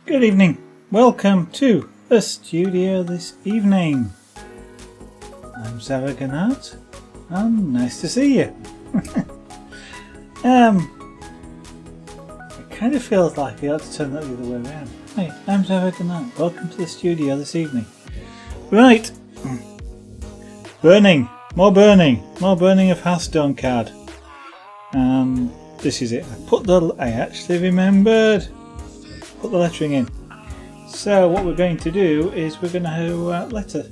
Good evening. Welcome to the studio this evening. I'm Zaraganat, and nice to see you. It kind of feels like I ought to turn that the other way around. Hi, I'm Zaraganat. Welcome to the studio this evening. Right. Burning of Hearthstone card. This is it. I actually remembered. Put the lettering in. So what we're going to do is we're going to letter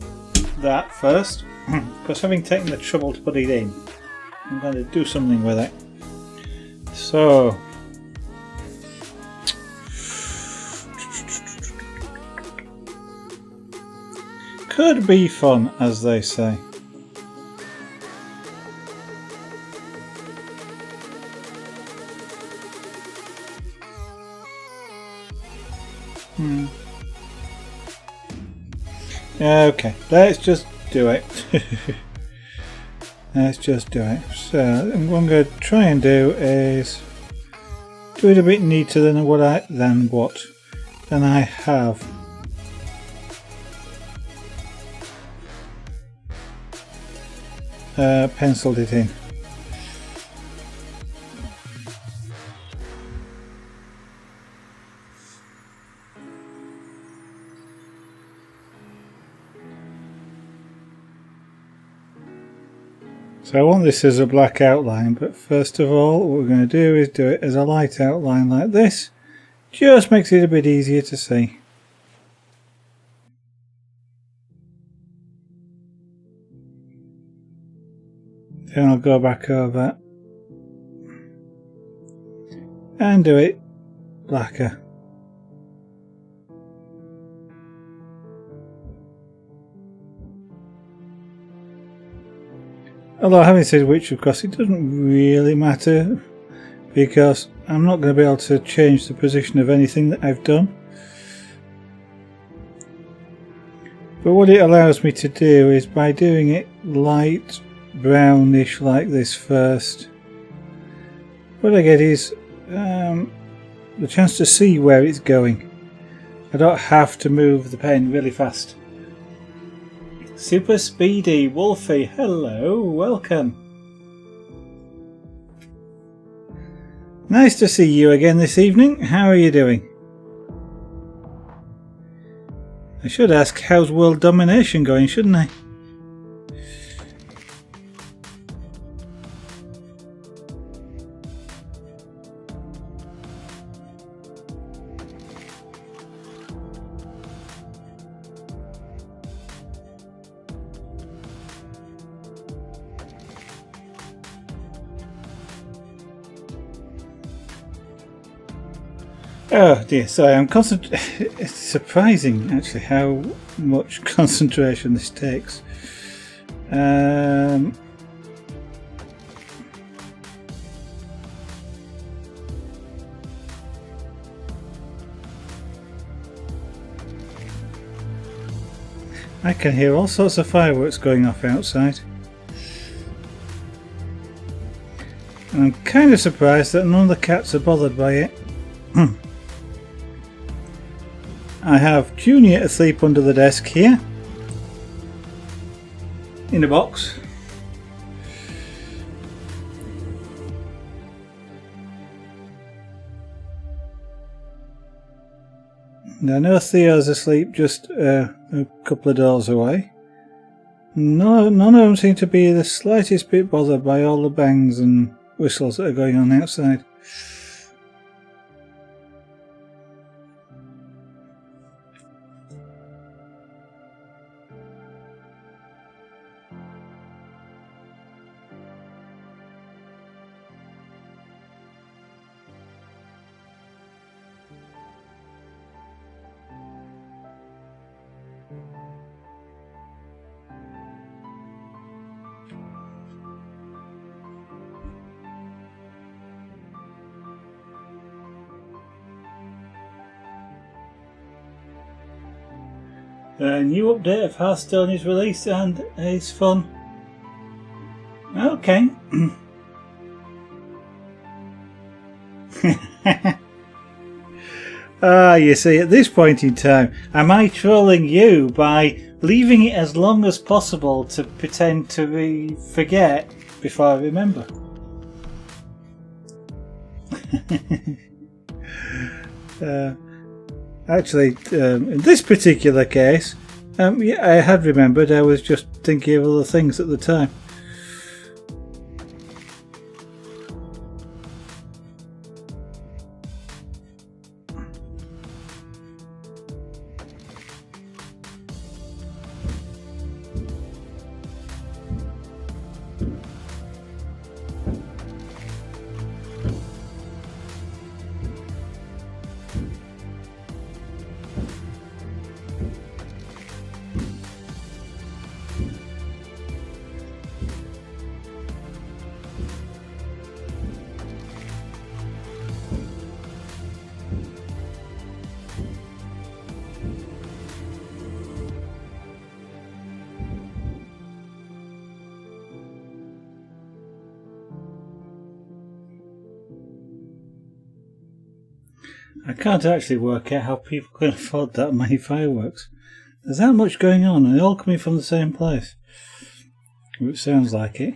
that first, because having taken the trouble to put it in, I'm going to do something with it. So could be fun, as they say. Okay, let's just do it. Let's just do it. So what I'm going to try and do is do it a bit neater than what I have. Penciled it in. So I want this as a black outline, but first of all what we're going to do is do it as a light outline like this. Just makes it a bit easier to see. Then I'll go back over and do it blacker. Although having said which, of course, it doesn't really matter, because I'm not going to be able to change the position of anything that I've done. But what it allows me to do is, by doing it light brownish like this first, what I get is the chance to see where it's going. I don't have to move the pen really fast. Super Speedy Wolfie, hello, welcome. Nice to see you again this evening. How are you doing? I should ask, how's world domination going, shouldn't I? Oh dear, sorry, it's surprising actually how much concentration this takes. I can hear all sorts of fireworks going off outside. And I'm kind of surprised that none of the cats are bothered by it. I have Junior asleep under the desk here, in a box. I know Theo's asleep just a couple of doors away. None of them seem to be the slightest bit bothered by all the bangs and whistles that are going on outside. A new update of Hearthstone is released and it's fun. Okay. Ah, you see, at this point in time, am I trolling you by leaving it as long as possible to pretend to forget before I remember? Actually, in this particular case, yeah, I had remembered. I was just thinking of other things at the time. I can't actually work out how people can afford that many fireworks. There's that much going on, and they're all coming from the same place. It sounds like it.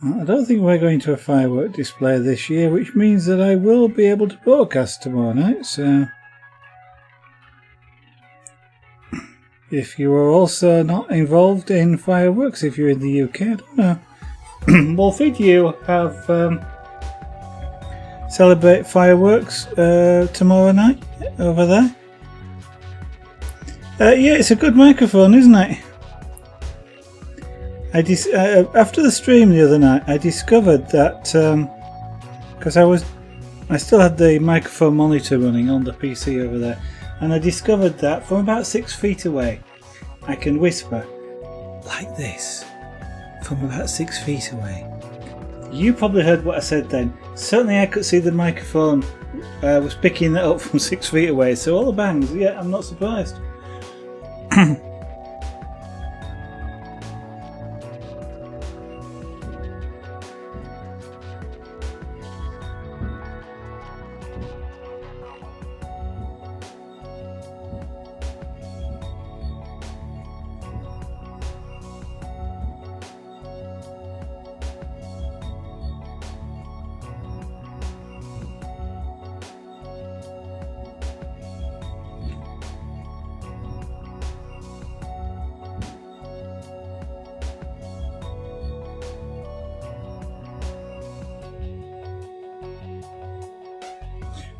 I don't think we're going to a firework display this year, which means that I will be able to broadcast tomorrow night, so... If you are also not involved in fireworks, if you're in the UK, I don't know. Wolfie, do you have celebrate fireworks tomorrow night over there? Yeah, it's a good microphone, isn't it? After the stream the other night, I discovered that because I still had the microphone monitor running on the PC over there. And I discovered that from about 6 feet away, I can whisper like this from about 6 feet away. You probably heard what I said then. Certainly I could see the microphone was picking that up from 6 feet away, so all the bangs, yeah, I'm not surprised.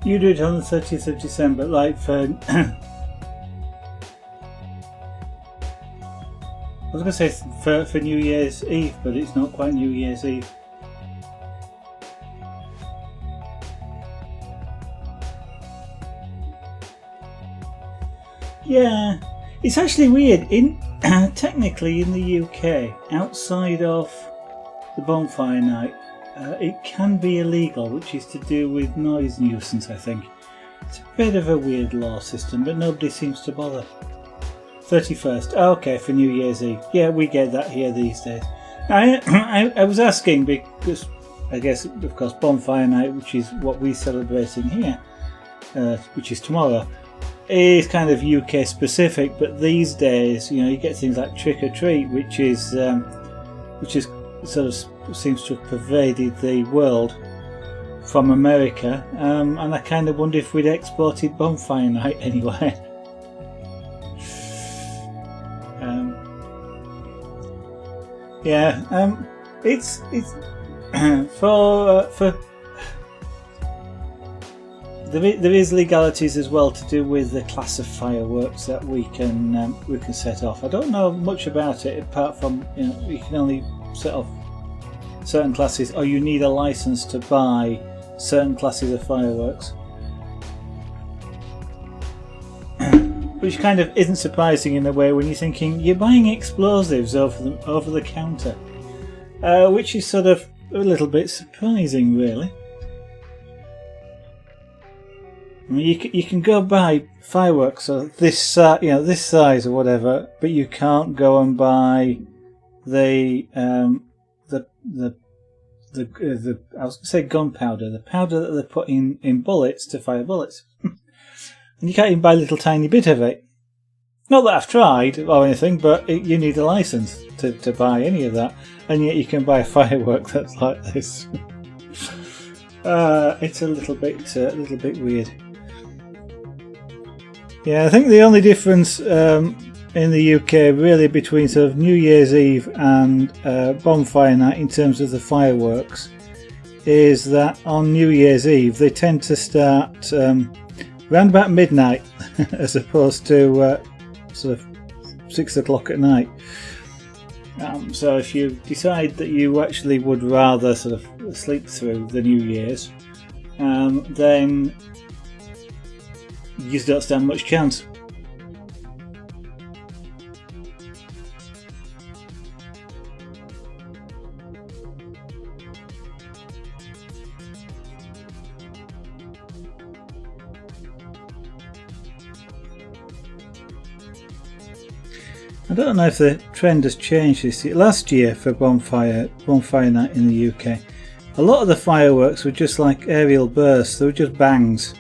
You do it on the 30th of December, like for... I was going to say for New Year's Eve, but it's not quite New Year's Eve. Yeah, it's actually weird. Technically in the UK, outside of the bonfire night, it can be illegal, which is to do with noise nuisance, I think. It's a bit of a weird law system, but nobody seems to bother. 31st, okay, for New Year's Eve. Yeah, we get that here these days. I was asking because, I guess, of course, bonfire night, which is what we're celebrating here, which is tomorrow, is kind of UK specific, but these days, you know, you get things like trick or treat, which is sort of seems to have pervaded the world from America, and I kind of wonder if we'd exported bonfire night anywhere. It's for there is legalities as well to do with the class of fireworks that we can set off. I don't know much about it apart from, you know, you can only set off certain classes, or you need a license to buy certain classes of fireworks, which kind of isn't surprising in a way when you're thinking you're buying explosives over the counter, which is sort of a little bit surprising, really. I mean, you can go buy fireworks of this this size or whatever, but you can't go and buy the I was going to say gunpowder, the powder that they put in bullets to fire bullets, and you can't even buy a little tiny bit of it. Not that I've tried or anything, but you need a license to buy any of that, and yet you can buy a firework that's like this. It's a little bit weird. Yeah, I think the only difference in the UK really between sort of New Year's Eve and bonfire night in terms of the fireworks is that on New Year's Eve they tend to start around about midnight as opposed to sort of 6 o'clock at night. So if you decide that you actually would rather sort of sleep through the New Year's, then you just don't stand much chance. I don't know if the trend has changed this year. Last year for bonfire night in the UK, a lot of the fireworks were just like aerial bursts. They were just bangs.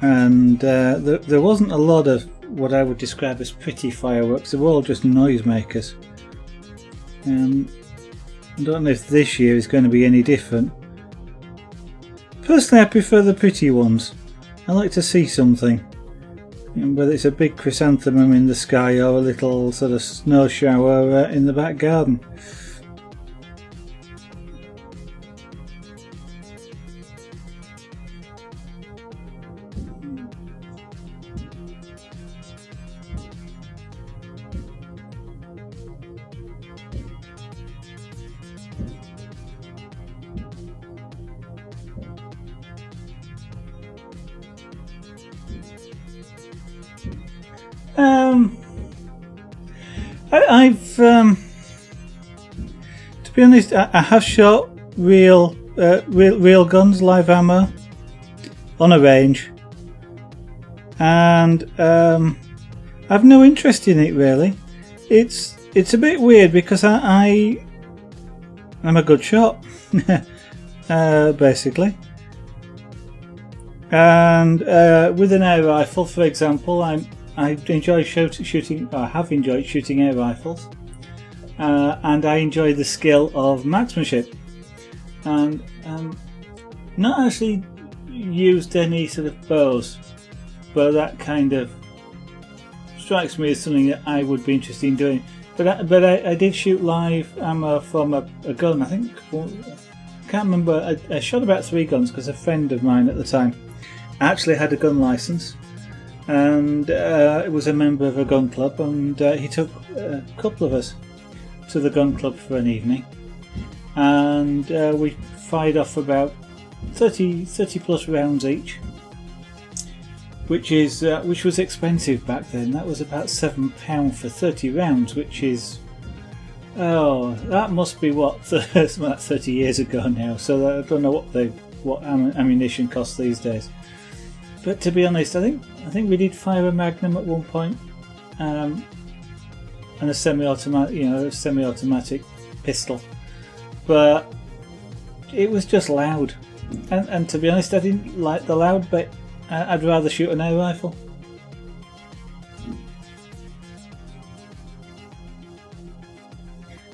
And there wasn't a lot of what I would describe as pretty fireworks. They were all just noisemakers. I don't know if this year is going to be any different. Personally, I prefer the pretty ones. I like to see something. Whether it's a big chrysanthemum in the sky or a little sort of snow shower in the back garden. I've to be honest, I have shot real guns, live ammo, on a range, and I've no interest in it really. It's a bit weird because I'm a good shot, basically. And with an air rifle, for example, I enjoy shooting. I have enjoyed shooting air rifles, and I enjoy the skill of marksmanship. And not actually used any sort of bows, but that kind of strikes me as something that I would be interested in doing. But I did shoot live ammo from a gun. I think I can't remember. I shot about 3 guns because a friend of mine at the time actually had a gun license. And it was a member of a gun club, and he took a couple of us to the gun club for an evening, and we fired off about 30 plus rounds each, which was expensive back then. That was about £7 for 30 rounds, which is that must be what 30 years ago now. So I don't know what ammunition costs these days. But to be honest, I think we did fire a Magnum at one point, and a semi-automatic pistol. But it was just loud, and to be honest, I didn't like the loud bit. I'd rather shoot an air rifle.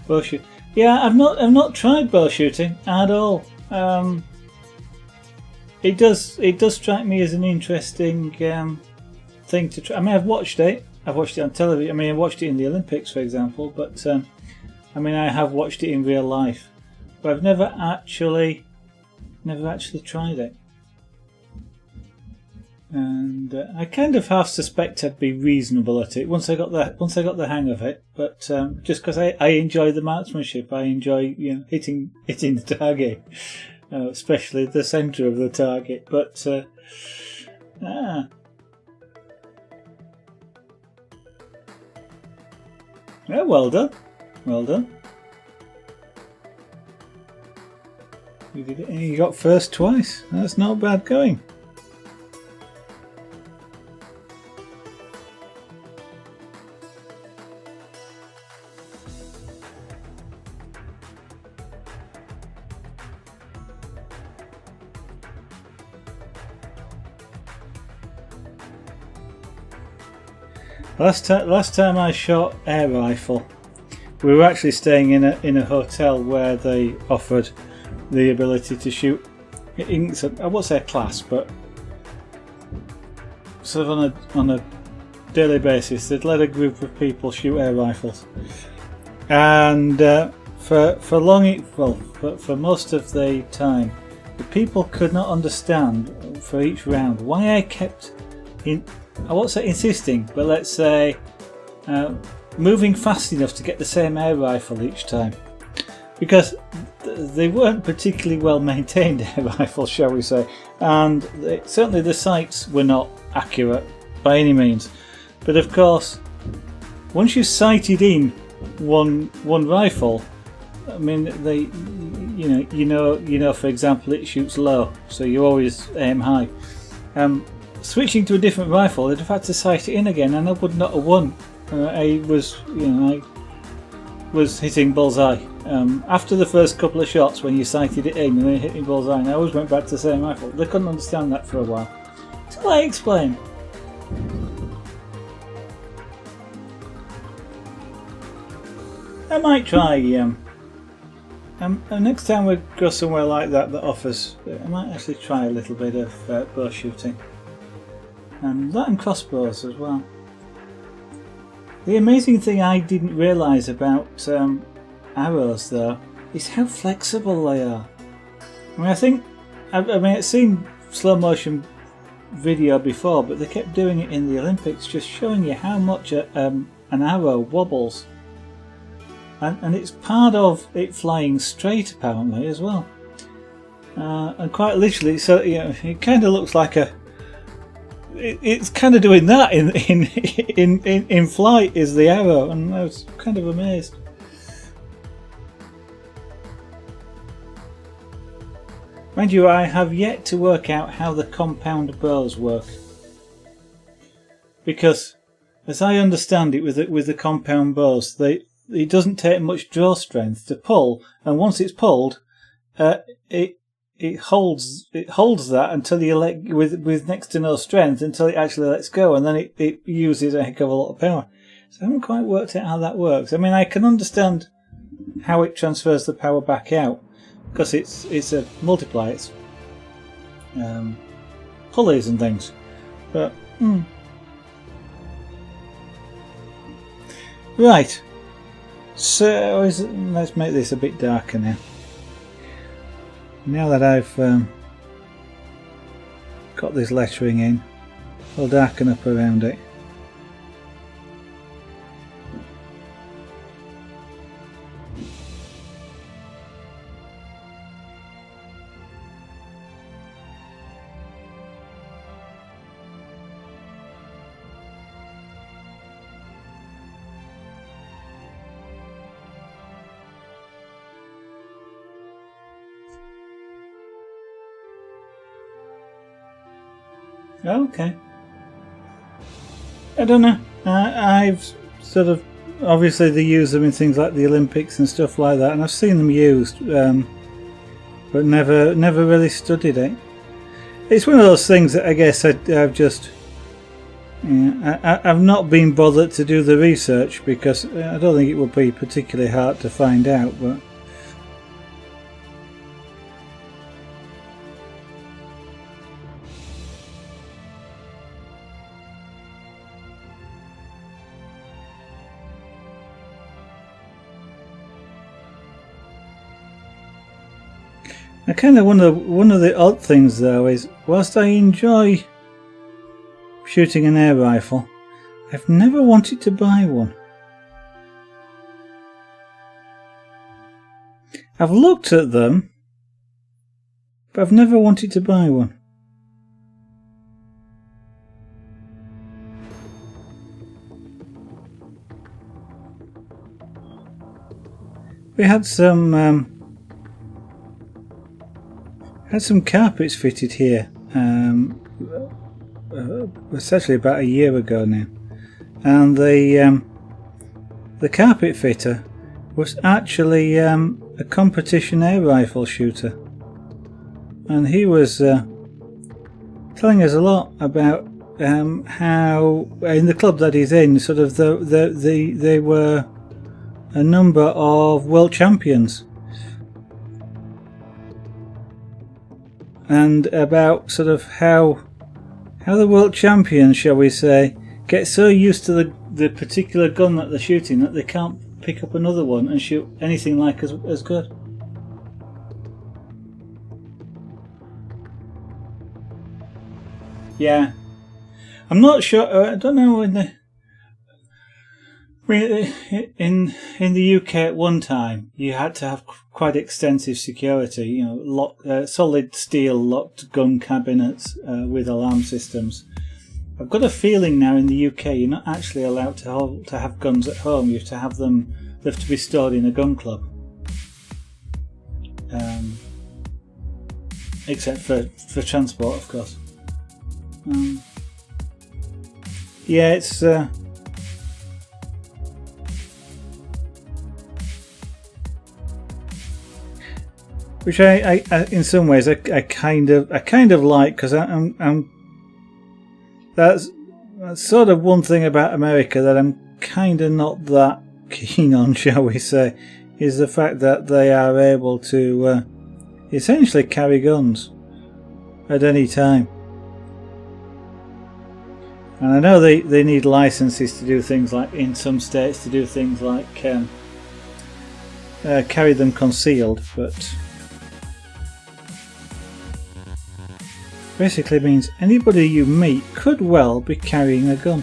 Bow shoot. Yeah, I've not tried bow shooting at all. It does strike me as an interesting thing to try. I mean, I've watched it on television. I mean, I watched it in the Olympics, for example. But I mean, I have watched it in real life, but I've never actually tried it. And I kind of half suspect I'd be reasonable at it once I got the hang of it. But just because I enjoy the marksmanship, I enjoy hitting the target. Especially the centre of the target, but yeah, well done. You did it, and you got first twice. That's not bad going. Last time I shot air rifle, we were actually staying in a hotel where they offered the ability to shoot in, I won't say a class, but sort of on a daily basis. They'd let a group of people shoot air rifles, and for most of the time, the people could not understand for each round why I kept I won't say insisting, but let's say moving fast enough to get the same air rifle each time, because they weren't particularly well maintained air rifles, shall we say, and certainly the sights were not accurate by any means. But of course, once you've sighted in one rifle, I mean, you know, for example, it shoots low, so you always aim high. Switching to a different rifle, they'd have had to sight it in again, and I would not have won. I was hitting bullseye. After the first couple of shots, when you sighted it in and then hitting bullseye, and I always went back to the same rifle. They couldn't understand that for a while. Till I explain. I might try. Next time we go somewhere like that offers, I might actually try a little bit of bow shooting. And that and crossbows as well. The amazing thing I didn't realise about arrows though is how flexible they are. I mean, I've seen slow motion video before, but they kept doing it in the Olympics, just showing you how much an arrow wobbles. And it's part of it flying straight apparently as well. And quite literally, so it kind of looks like it's kind of doing that in flight is the arrow, and I was kind of amazed. Mind you, I have yet to work out how the compound bows work, because as I understand it, with the compound bows, it doesn't take much draw strength to pull, and once it's pulled, it holds that until you with next to no strength until it actually lets go, and then it uses a heck of a lot of power. So I haven't quite worked out how that works. I mean, I can understand how it transfers the power back out, because it's a multiplier, it's pulleys and things, but right. So let's make this a bit darker now. Now that I've got this lettering in, I'll darken up around it. Okay. I don't know. I've sort of, obviously they use them in things like the Olympics and stuff like that, and I've seen them used, but never really studied it. It's one of those things that I guess I've just, I've not been bothered to do the research, because I don't think it would be particularly hard to find out, but I kind of one of the odd things though is, whilst I enjoy shooting an air rifle, I've never wanted to buy one. I've looked at them, but I've never wanted to buy one. We had some carpets fitted here. It's actually about a year ago now, and the carpet fitter was actually a competition air rifle shooter, and he was telling us a lot about how in the club that he's in, sort of they were a number of world champions, and about sort of how the world champions, shall we say, get so used to the particular gun that they're shooting that they can't pick up another one and shoot anything like as good. Yeah, I'm not sure. I don't know in the UK at one time you had to have quite extensive security. You know, solid steel locked gun cabinets with alarm systems. I've got a feeling now in the UK you're not actually allowed to have guns at home. You have to have them. They have to be stored in a gun club. Except for transport, of course. Yeah, it's which I in some ways I kind of like, because I'm that's sort of one thing about America that I'm kind of not that keen on, shall we say, is the fact that they are able to essentially carry guns at any time. And I know they need licenses to do things like, in some states, to do things like carry them concealed, but basically means anybody you meet could well be carrying a gun.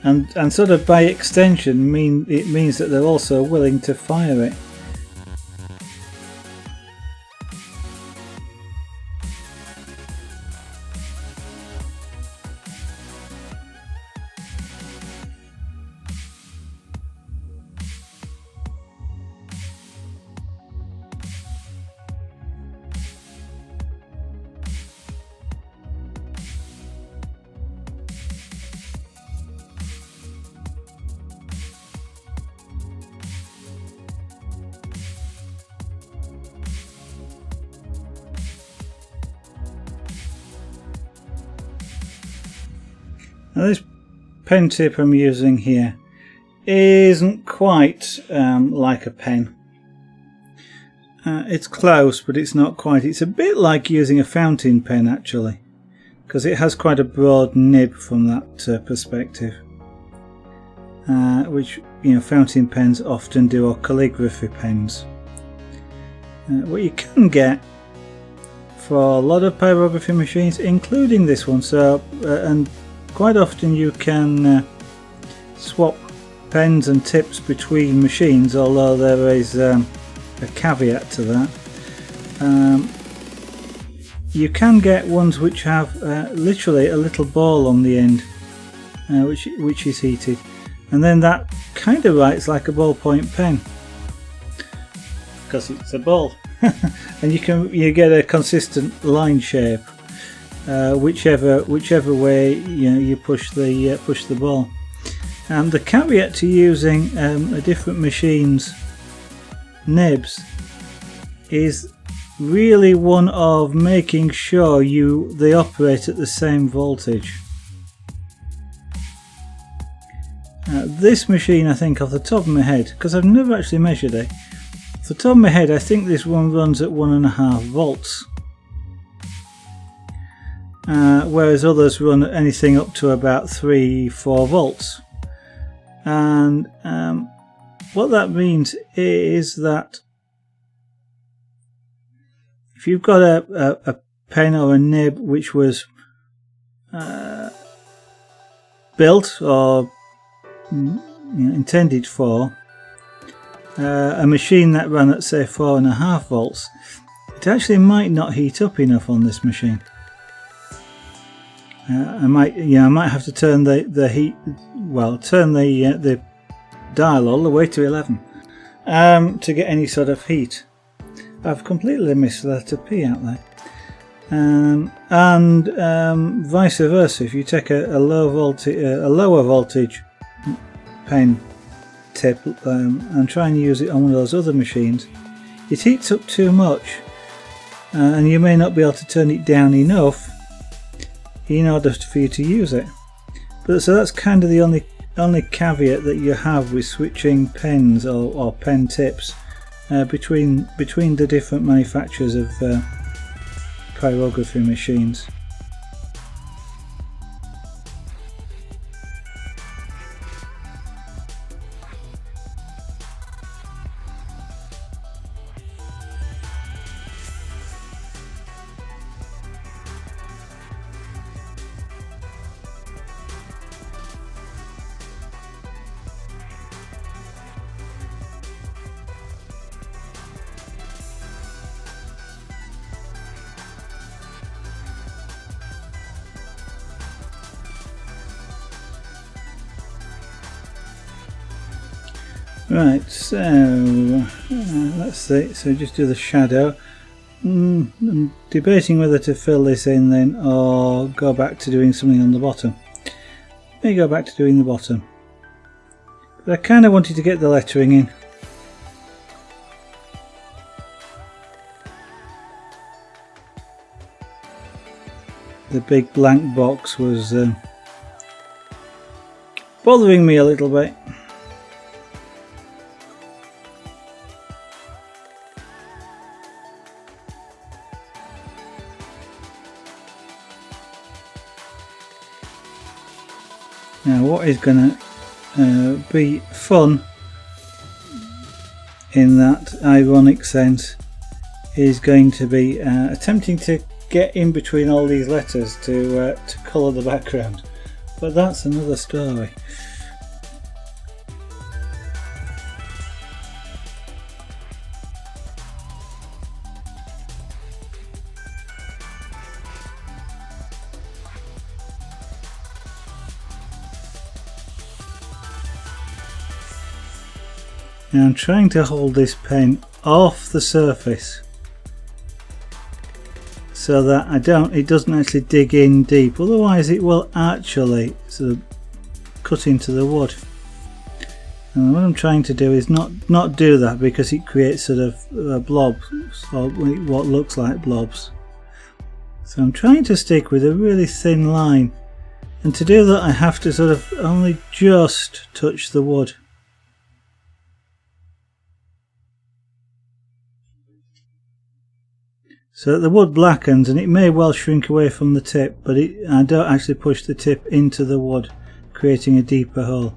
And sort of by extension it means that they're also willing to fire it. Now this pen tip I'm using here isn't quite like a pen. It's close, but it's not quite. It's a bit like using a fountain pen actually, because it has quite a broad nib from that perspective, which, you know, fountain pens often do, or calligraphy pens. What you can get for a lot of pyrography machines, including this one, and quite often you can swap pens and tips between machines, although there is a caveat to that. You can get ones which have literally a little ball on the end, which is heated, and then that kind of writes like a ballpoint pen because it's a ball, and you get a consistent line shape. Whichever way you push the ball. And the caveat to using a different machine's nibs is really one of making sure they operate at the same voltage. This machine, I think, off the top of my head, because I've never actually measured it, off the top of my head I think this one runs at 1.5 volts. Whereas others run anything up to about 3-4 volts. And what that means is that if you've got a pen or a nib which was built or intended for a machine that ran at, say, 4.5 volts, it actually might not heat up enough on this machine. I might have to turn the dial all the way to 11 to get any sort of heat. I've completely missed the letter P out there. And vice versa. If you take a lower voltage pen tip and try and use it on one of those other machines, it heats up too much, and you may not be able to turn it down enough in order for you to use it. But so that's kind of the only caveat that you have with switching pens or pen tips between the different manufacturers of pyrography machines. Right, so let's see, so just do the shadow. I'm debating whether to fill this in then or go back to doing something on the bottom. Maybe go back to doing the bottom. But I kind of wanted to get the lettering in. The big blank box was bothering me a little bit. Now what is going to be fun in that ironic sense is going to be attempting to get in between all these letters to colour the background, but that's another story. Now I'm trying to hold this pen off the surface so that it doesn't actually dig in deep, otherwise it will actually sort of cut into the wood. And what I'm trying to do is not do that, because it creates sort of blobs, or what looks like blobs. So I'm trying to stick with a really thin line, and to do that I have to sort of only just touch the wood. So that the wood blackens, and it may well shrink away from the tip, but I don't actually push the tip into the wood, creating a deeper hole.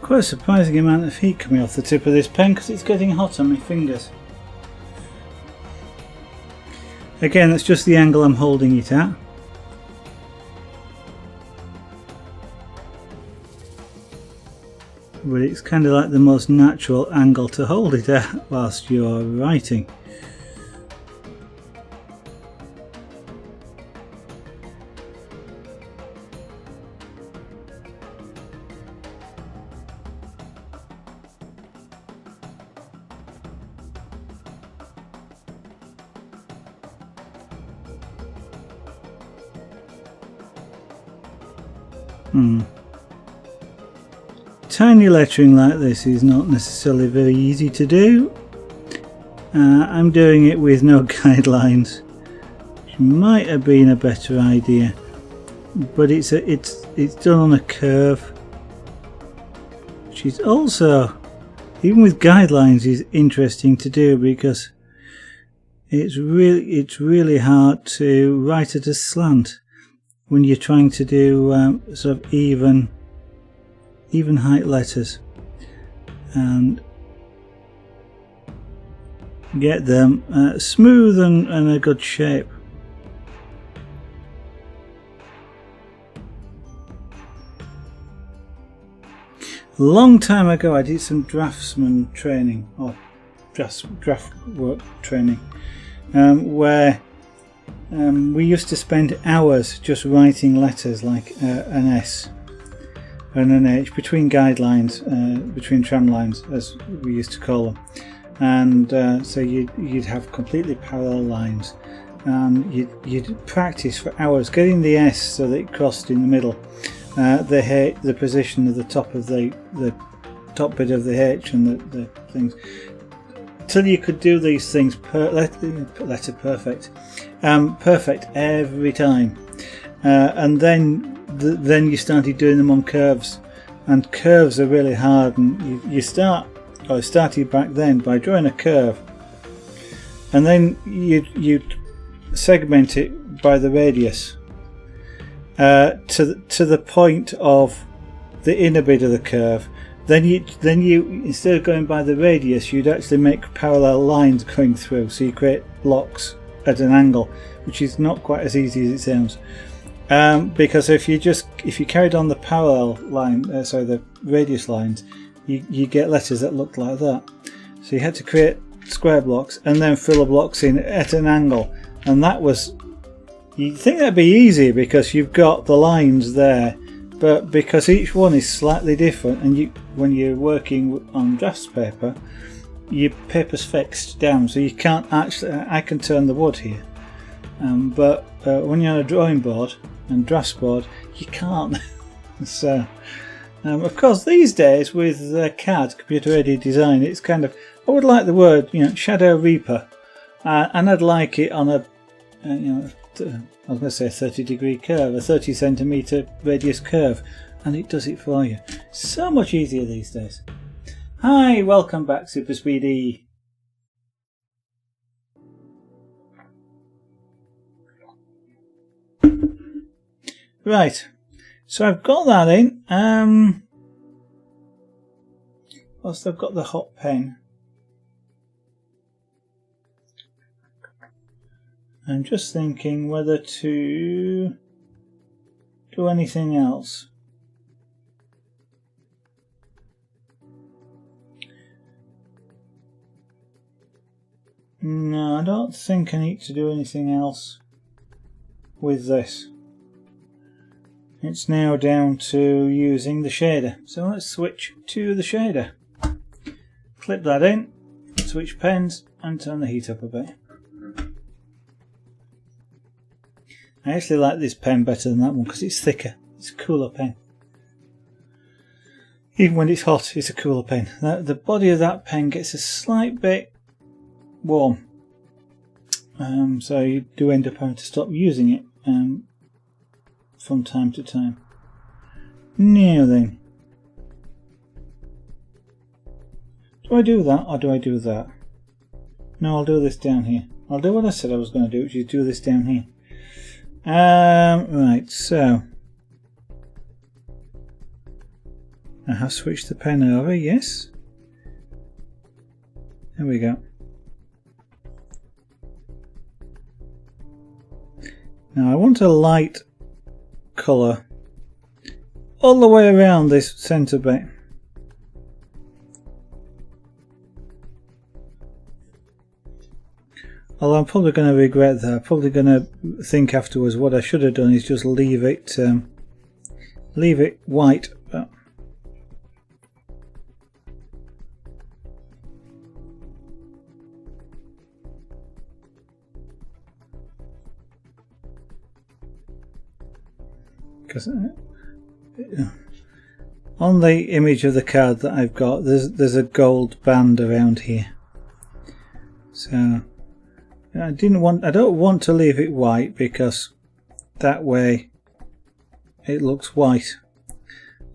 Quite a surprising amount of heat coming off the tip of this pen, because it's getting hot on my fingers. Again, that's just the angle I'm holding it at. But it's kind of like the most natural angle to hold it at whilst you're writing. Tiny lettering like this is not necessarily very easy to do. I'm doing it with no guidelines, which might have been a better idea, but it's done on a curve, which is also, even with guidelines, is interesting to do, because it's really hard to write at a slant when you're trying to do sort of even height letters and get them smooth and a good shape. A long time ago I did some draftsman training, or draft work training, where we used to spend hours just writing letters like an S and an H between guidelines, between tram lines as we used to call them, and so you'd have completely parallel lines, and you'd practice for hours getting the S so that it crossed in the middle, the position of the top of the top bit of the H and the things, till you could do these things letter perfect, perfect every time, and then you started doing them on curves, and curves are really hard, and you started back then by drawing a curve, and then you'd segment it by the radius to the point of the inner bit of the curve. Then you instead of going by the radius, you'd actually make parallel lines going through, so you create blocks at an angle, which is not quite as easy as it sounds, because if you carried on the parallel line, the radius lines, you get letters that look like that. So you had to create square blocks and then fill the blocks in at an angle, and that was, you'd think that'd be easy because you've got the lines there, but because each one is slightly different, and when you're working on drafts paper, your paper's fixed down, so you can't actually, I can turn the wood here, but when you're on a drawing board and drafts board, you can't. So of course these days with CAD, computer aided design, it's kind of, I would like the word, Shadowreaper, and I'd like it on a I was going to say a 30-degree curve, a 30 centimetre radius curve, and it does it for you. So much easier these days. Hi, welcome back, Super Speedy. Right, so I've got that in. Whilst I've got the hot pen, I'm just thinking whether to do anything else. No, I don't think I need to do anything else with this. It's now down to using the shader. So let's switch to the shader. Clip that in, switch pens, and turn the heat up a bit. I actually like this pen better than that one because it's thicker. It's a cooler pen. Even when it's hot, it's a cooler pen. The body of that pen gets a slight bit warm, so you do end up having to stop using it from time to time. Now then, do I do that or do I do that? No, I'll do this down here. I'll do what I said I was going to do, which is do this down here. Right, so I have switched the pen over, yes. There we go. Now I want a light colour all the way around this centre bit. Although I'm probably going to regret that. I'm probably going to think afterwards what I should have done is just leave it white. Because on the image of the card that I've got, there's a gold band around here. So I don't want to leave it white because that way it looks white.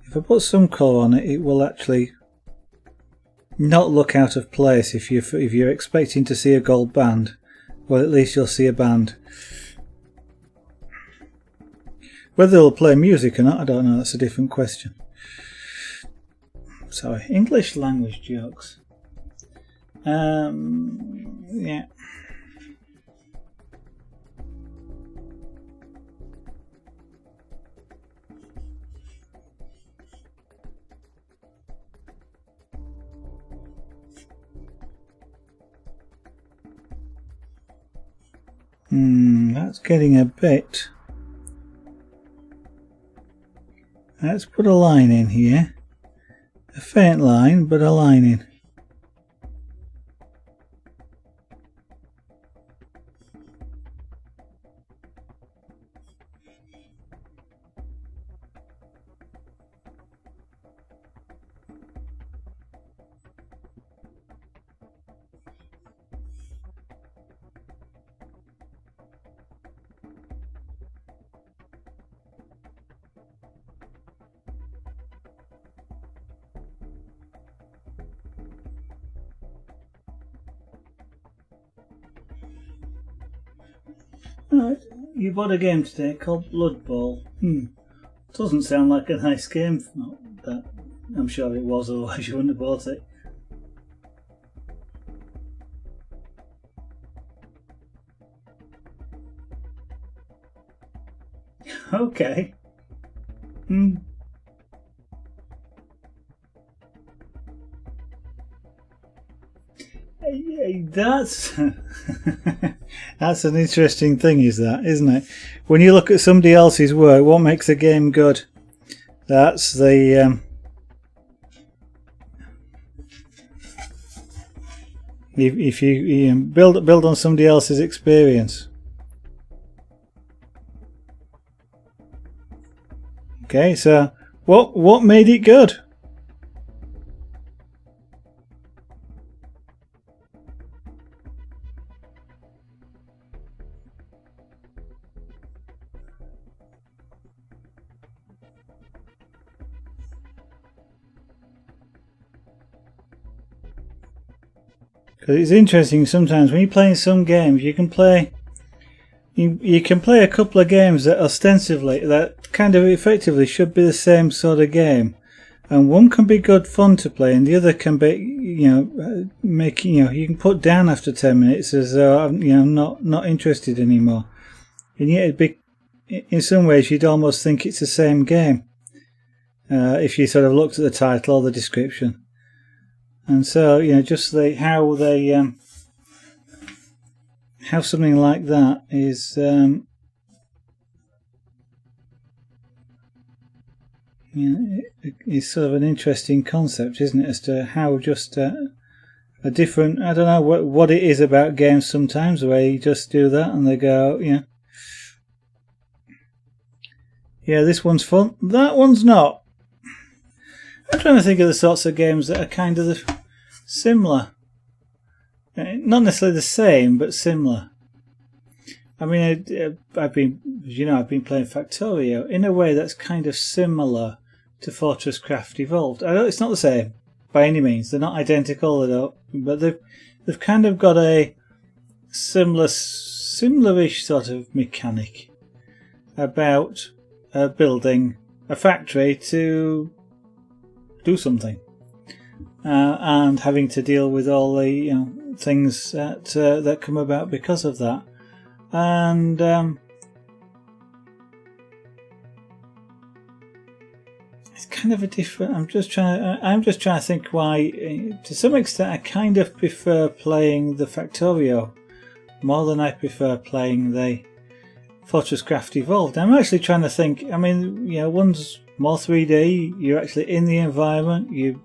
If I put some colour on it, it will actually not look out of place. If you're expecting to see a gold band, well, at least you'll see a band. Whether they'll play music or not, I don't know. That's a different question. Sorry, English language jokes. Yeah. That's getting a bit. Let's put a line in here. A faint line, but a line in. You bought a game today called Blood Bowl. Doesn't sound like a nice game. Not that I'm sure it was, otherwise you wouldn't have bought it. Okay. That's that's an interesting thing, isn't it? When you look at somebody else's work, what makes a game good? That's the if you build on somebody else's experience. Okay, so what made it good? Because it's interesting sometimes when you're playing some games, you can play a couple of games that ostensibly, that kind of effectively should be the same sort of game, and one can be good fun to play, and the other can be, you can put down after 10 minutes as though I'm not interested anymore, and yet it'd be, in some ways you'd almost think it's the same game if you sort of looked at the title or the description. And so, just how something like that is, is sort of an interesting concept, isn't it? As to how just a different, I don't know what it is about games sometimes, where you just do that and they go, yeah, this one's fun, that one's not. I'm trying to think of the sorts of games that are kind of similar. Not necessarily the same, but similar. I mean, I've been playing Factorio in a way that's kind of similar to Fortress Craft Evolved. I know it's not the same by any means. They're not identical, but they've kind of got a similar-ish sort of mechanic about building a factory to do something, and having to deal with all the things that come about because of that, and it's kind of a different. I'm just trying to think why. To some extent, I kind of prefer playing the Factorio more than I prefer playing the Fortress Craft Evolved. I'm actually trying to think. I mean, one's more 3D. You're actually in the environment. You're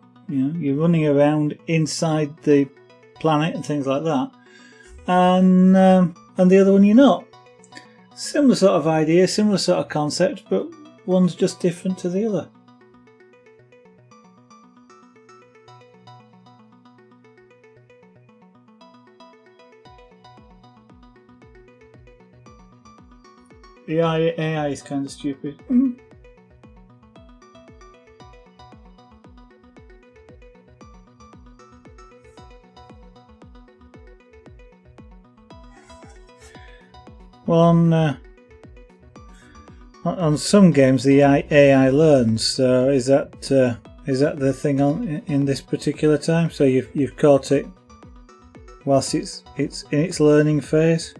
running around inside the planet and things like that. And the other one you're not. Similar sort of idea, similar sort of concept, but one's just different to the other. The AI is kind of stupid. Well, On some games the AI learns, so is that the thing in this particular time? So you've caught it whilst it's in its learning phase?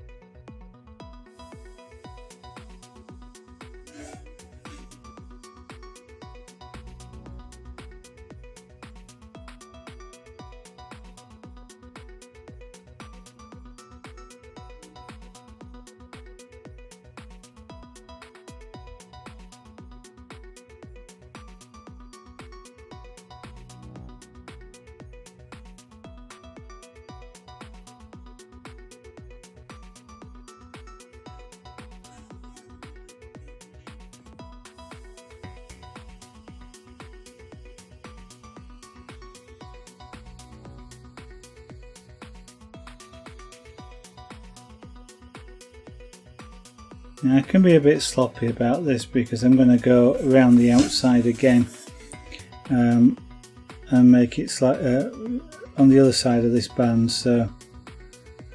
Now I can be a bit sloppy about this because I'm going to go around the outside again and make it on the other side of this band, so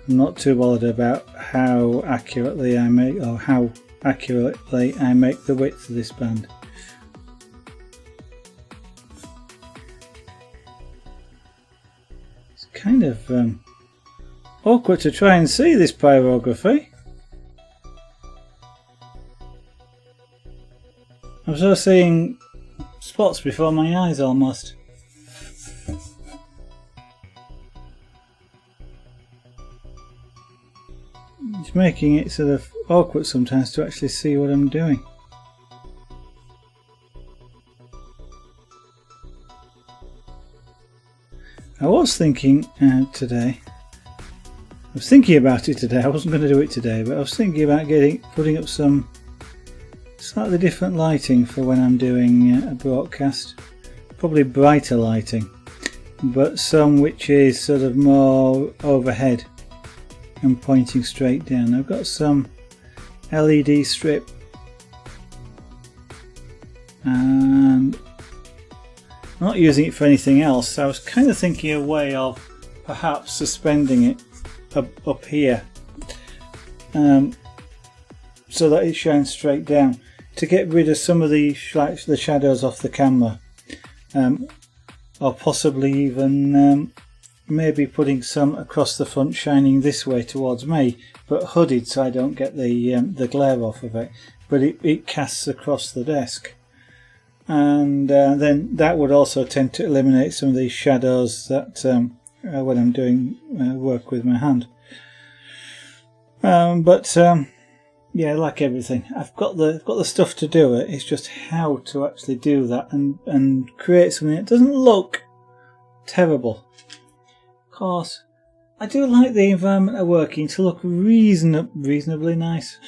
I'm not too bothered about how accurately I make the width of this band. It's kind of awkward to try and see this pyrography. I'm sort of seeing spots before my eyes almost. It's making it sort of awkward sometimes to actually see what I'm doing. I was thinking today, I was thinking about it today, I wasn't going to do it today, but I was thinking about putting up some slightly different lighting for when I'm doing a broadcast. Probably brighter lighting, but some which is sort of more overhead and pointing straight down. I've got some LED strip and I'm not using it for anything else, so I was kind of thinking a way of perhaps suspending it up here so that it shines straight down, to get rid of some of the shadows off the camera, or possibly even maybe putting some across the front shining this way towards me, but hooded so I don't get the glare off of it, but it casts across the desk, and then that would also tend to eliminate some of these shadows that when I'm doing work with my hand. Yeah, like everything, I've got the stuff to do it. It's just how to actually do that and create something that doesn't look terrible. Of course, I do like the environment I work in to look reasonably nice.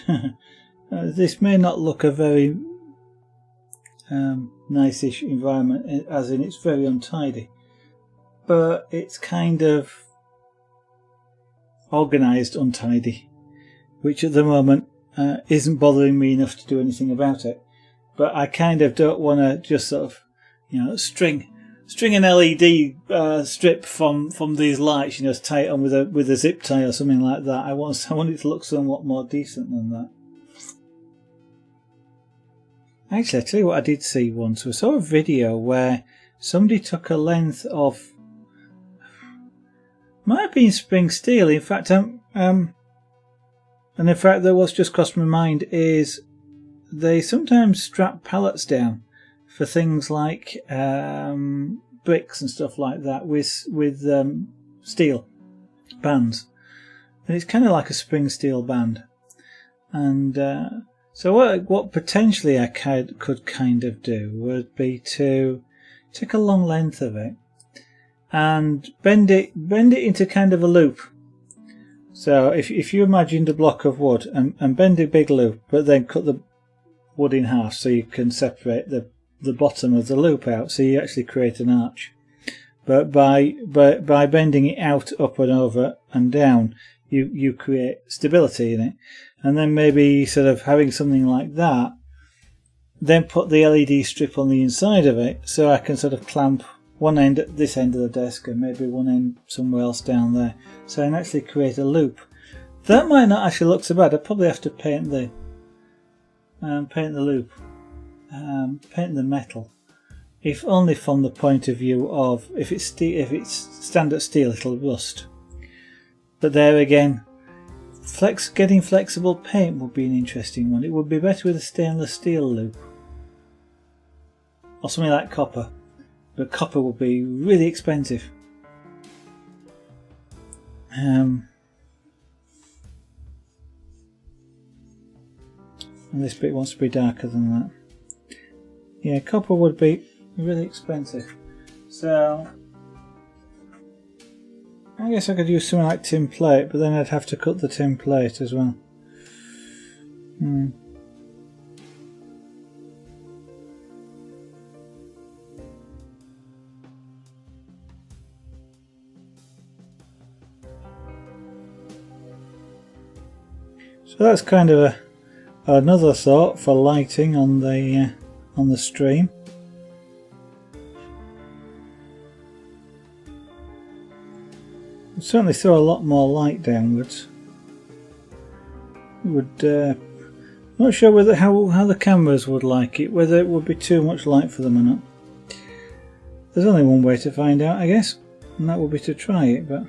This may not look a very nice-ish environment, as in it's very untidy, but it's kind of organised untidy, which at the moment isn't bothering me enough to do anything about it. But I kind of don't want to just sort of, string an LED strip from these lights, tie it on with a zip tie or something like that. I want it to look somewhat more decent than that. Actually, I tell you what I did see once. I saw a video where somebody took a length of, might have been spring steel. In fact, and in fact, what's just crossed my mind is they sometimes strap pallets down for things like bricks and stuff like that with steel bands, and it's kind of like a spring steel band. And so what potentially I could kind of do would be to take a long length of it and bend it into kind of a loop. So if you imagined a block of wood and bend a big loop, but then cut the wood in half so you can separate the bottom of the loop out, so you actually create an arch. But by bending it out, up and over and down, you create stability in it. And then maybe sort of having something like that, then put the LED strip on the inside of it, so I can sort of clamp one end at this end of the desk and maybe one end somewhere else down there, so I can actually create a loop. That might not actually look so bad. I'd probably have to paint paint the loop, paint the metal, if only from the point of view of if it's standard steel it'll rust. But there again, getting flexible paint would be an interesting one. It would be better with a stainless steel loop or something like copper, but copper would be really expensive. And this bit wants to be darker than that. Yeah, copper would be really expensive. So I guess I could use something like tin plate, but then I'd have to cut the tin plate as well. So that's kind of another thought for lighting on the stream. It'd certainly throw a lot more light downwards. Not sure whether how the cameras would like it, whether it would be too much light for them or not. There's only one way to find out, I guess, and that would be to try it. But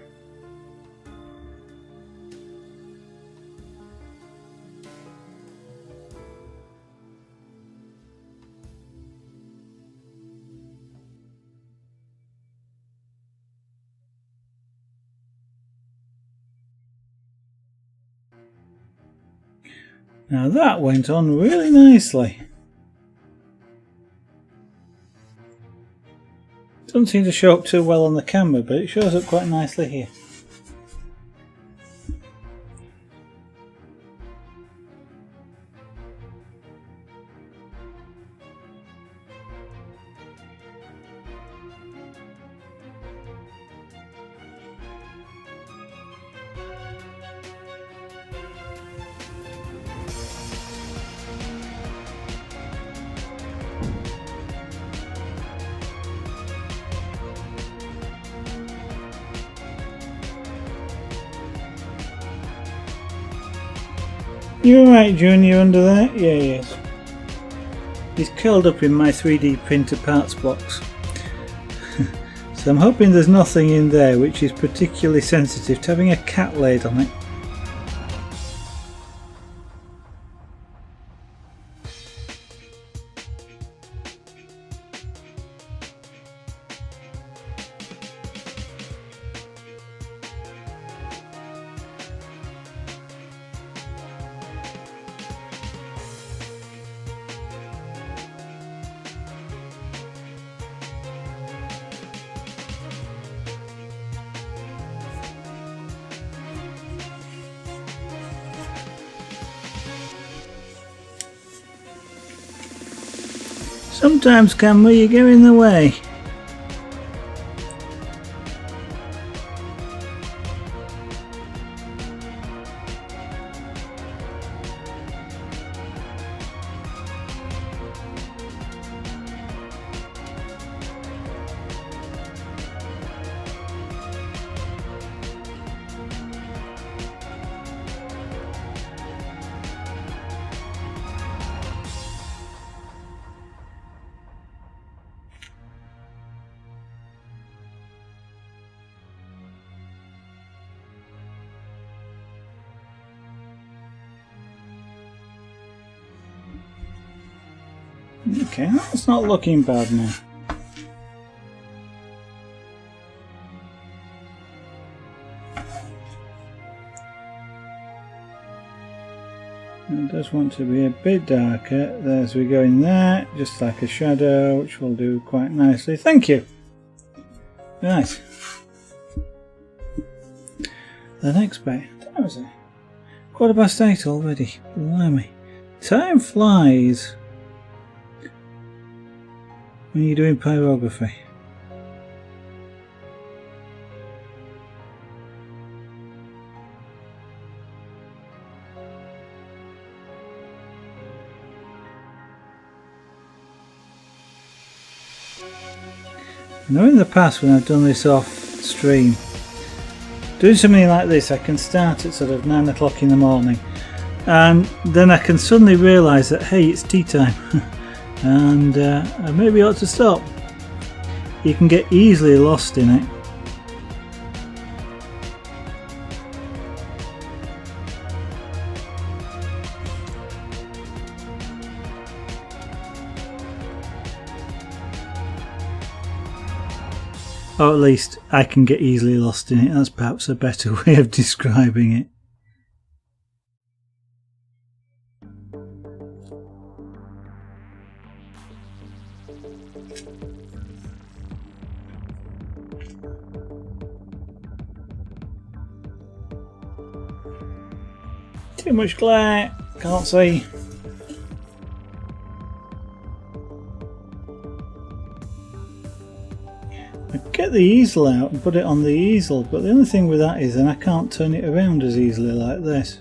now that went on really nicely. Doesn't seem to show up too well on the camera, but it shows up quite nicely here. You alright, Junior, under there? Yeah, he is. He's curled up in my 3D printer parts box. So I'm hoping there's nothing in there which is particularly sensitive to having a cat laid on it. Sometimes, camera, you go in the way. Okay, that's not looking bad now. It does want to be a bit darker as we go in there, just like a shadow, which will do quite nicely. Thank you. Right. The next bit. That was it. 8:15 already. Blimey. Time flies when you're doing pyrography. Now in the past when I've done this off stream, doing something like this I can start at sort of 9 o'clock in the morning and then I can suddenly realise that, hey, it's tea time and I maybe ought to stop. You can get easily lost in it. Or at least I can get easily lost in it. That's perhaps a better way of describing it. Too much glare, can't see. I get the easel out and put it on the easel, but the only thing with that is then I can't turn it around as easily like this.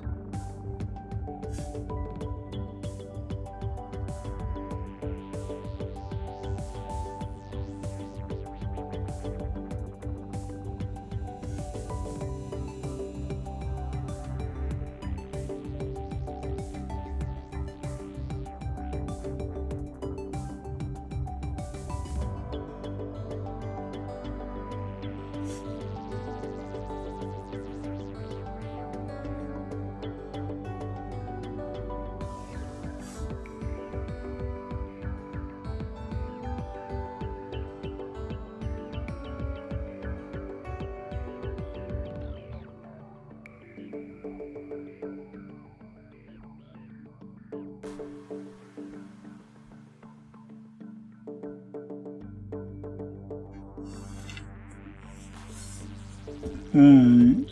Right,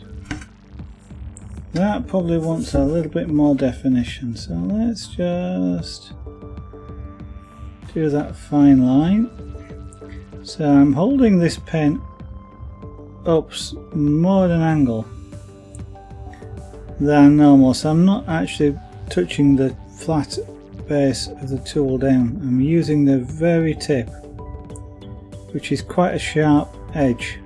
that probably wants a little bit more definition, so let's just do that fine line. So I'm holding this pen up more at an angle than normal, so I'm not actually touching the flat base of the tool down. I'm using the very tip, which is quite a sharp edge.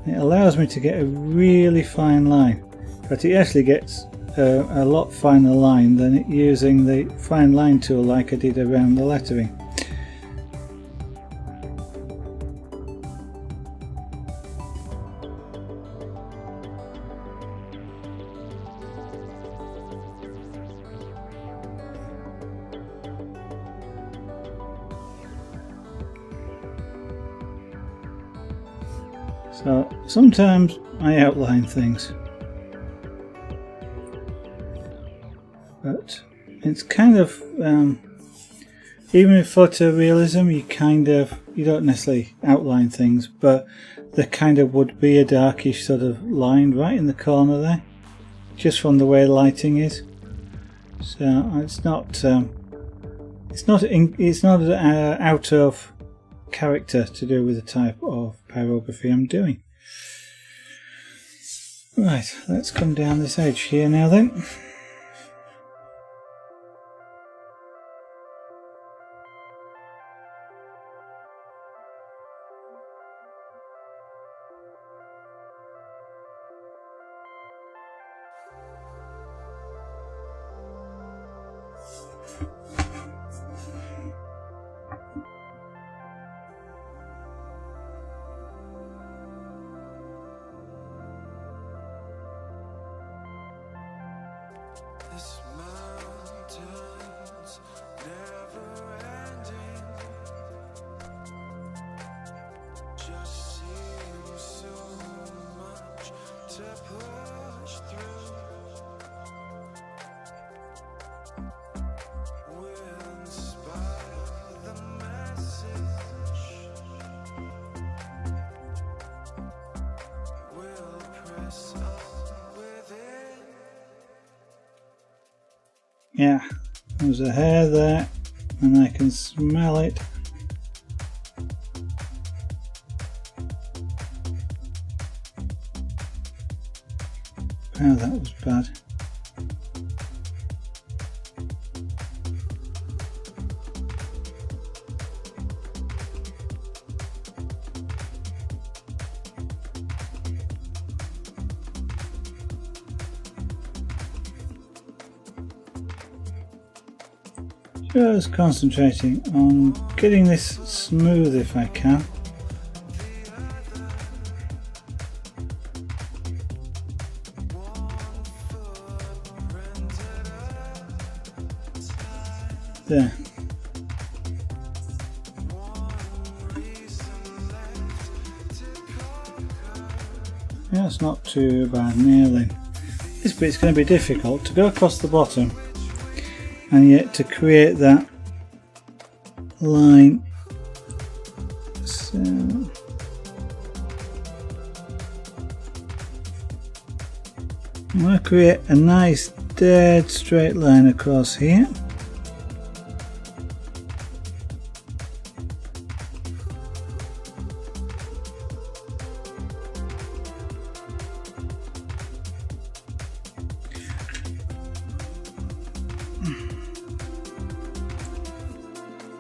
It allows me to get a really fine line, but it actually gets a lot finer line than it using the fine line tool like I did around the lettering. So sometimes I outline things, but it's kind of even in photorealism you don't necessarily outline things, but there kind of would be a darkish sort of line right in the corner there, just from the way lighting is. So it's not out of character to do with the type of pyrography I'm doing. Right, let's come down this edge here now then. This mountain's never ending, just seems so much to push through. We'll inspire the message, we'll press on within. Yeah, there's a hair there and I can smell it. Oh, that was bad. Just concentrating on getting this smooth if I can. There. That's not too bad nearly. This bit's going to be difficult to go across the bottom and yet to create that line. So I want to create a nice dead straight line across here.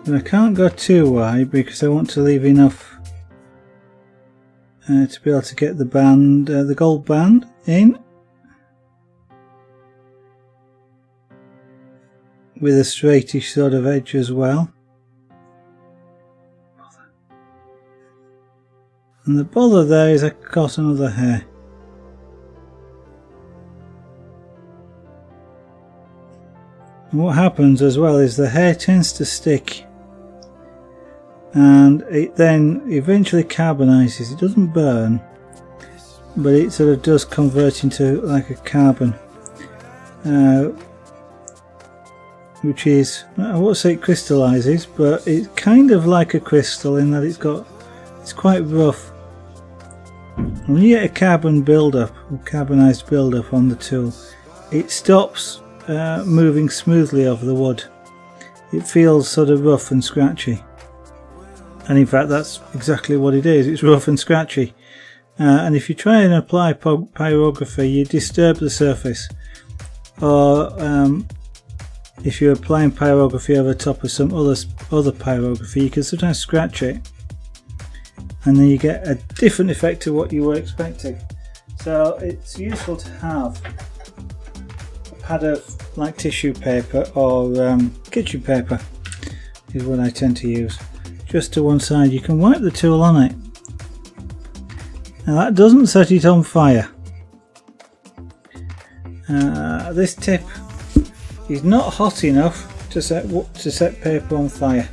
And I can't go too wide because I want to leave enough to be able to get the band, the gold band in with a straightish sort of edge as well. And the bother there is I got another hair. And what happens as well is the hair tends to stick. And it then eventually carbonizes. It doesn't burn, but it sort of does convert into like a carbon, which is, I won't say it crystallizes, but it's kind of like a crystal in that it's quite rough. When you get a carbon buildup, or carbonized buildup on the tool, it stops moving smoothly over the wood. It feels sort of rough and scratchy. And in fact that's exactly what it is, it's rough and scratchy. And if you try and apply pyrography, you disturb the surface. Or if you're applying pyrography over top of some other pyrography, you can sometimes scratch it. And then you get a different effect to what you were expecting. So it's useful to have a pad of like tissue paper or kitchen paper is what I tend to use. Just to one side, you can wipe the tool on it. Now that doesn't set it on fire. This tip is not hot enough to set paper on fire.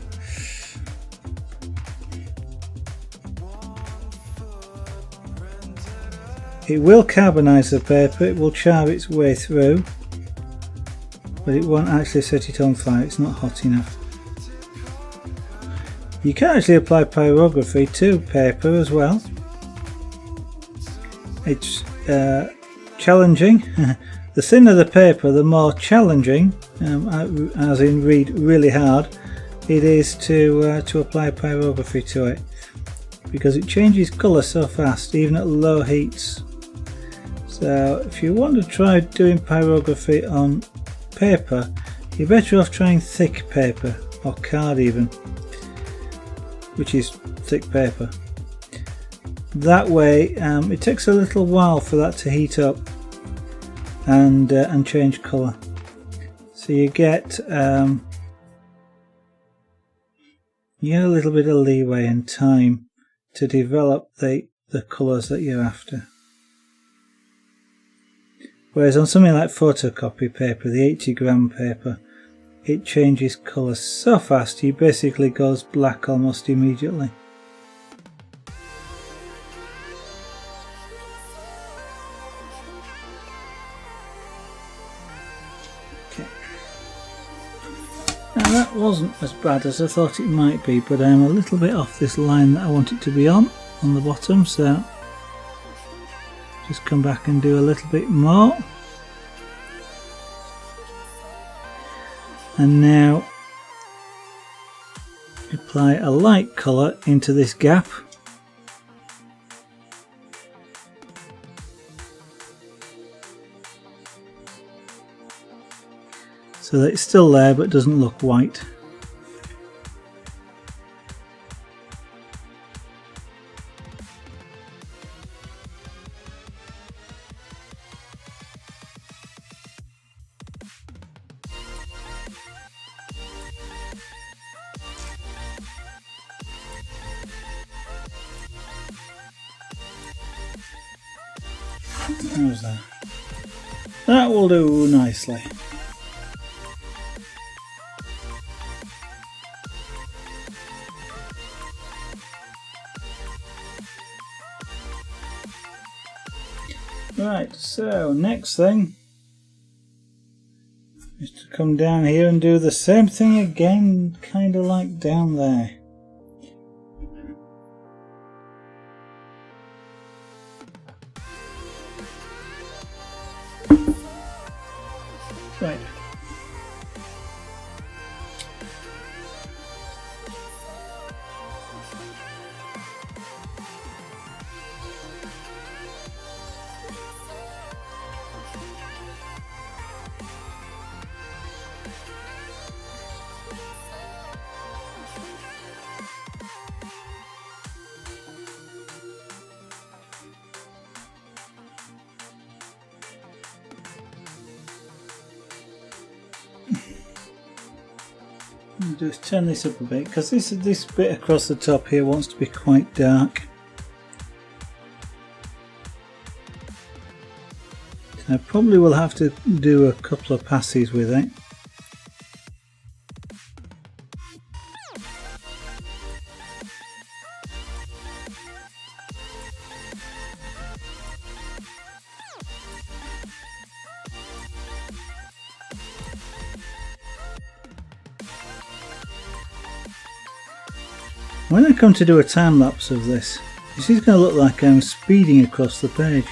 It will carbonize the paper, it will char its way through, but it won't actually set it on fire, it's not hot enough. You can actually apply pyrography to paper as well. It's challenging. The thinner the paper, the more challenging, as in read really hard, it is to apply pyrography to it, because it changes colour so fast, even at low heats. So if you want to try doing pyrography on paper, you're better off trying thick paper, or card even, which is thick paper. That way it takes a little while for that to heat up and change colour. So you get a little bit of leeway and time to develop the colours that you're after. Whereas on something like photocopy paper, the 80-gram paper, it changes colour so fast he basically goes black almost immediately. Okay. Now that wasn't as bad as I thought it might be, but I'm a little bit off this line that I want it to be on the bottom, so just come back and do a little bit more. And now apply a light colour into this gap. So that it's still there but doesn't look white. How's that? That will do nicely. Right, so next thing is to come down here and do the same thing again, kind of like down there. Right. Just turn this up a bit because this bit across the top here wants to be quite dark. I probably will have to do a couple of passes with it. When I come to do a time lapse of this is going to look like I'm speeding across the page.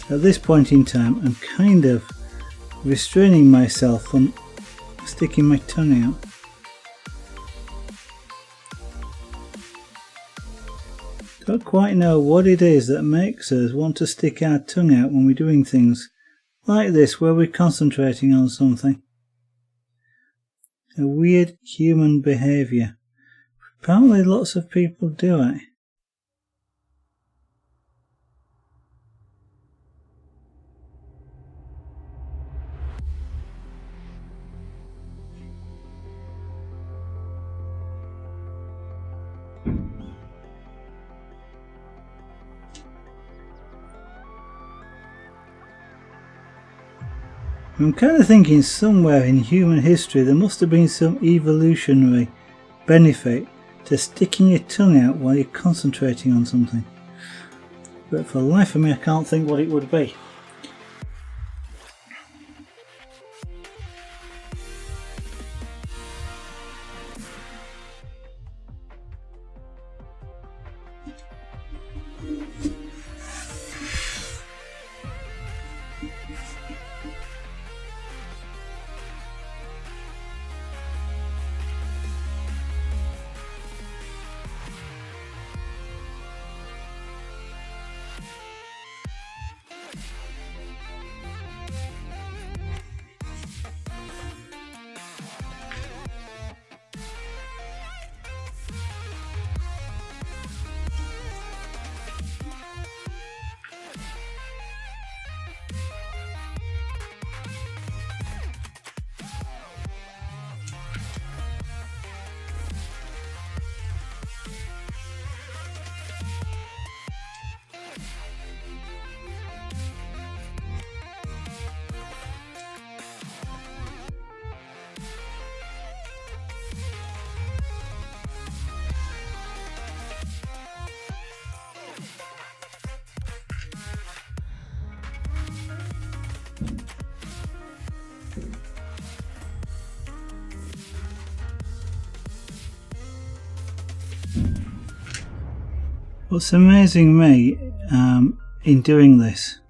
At this point in time, I'm kind of restraining myself from sticking my tongue out. Don't quite know what it is that makes us want to stick our tongue out when we're doing things like this where we're concentrating on something. A weird human behaviour. Apparently lots of people do it. I'm kind of thinking somewhere in human history there must have been some evolutionary benefit to sticking your tongue out while you're concentrating on something. But for the life of me I can't think what it would be. What's amazing me in doing this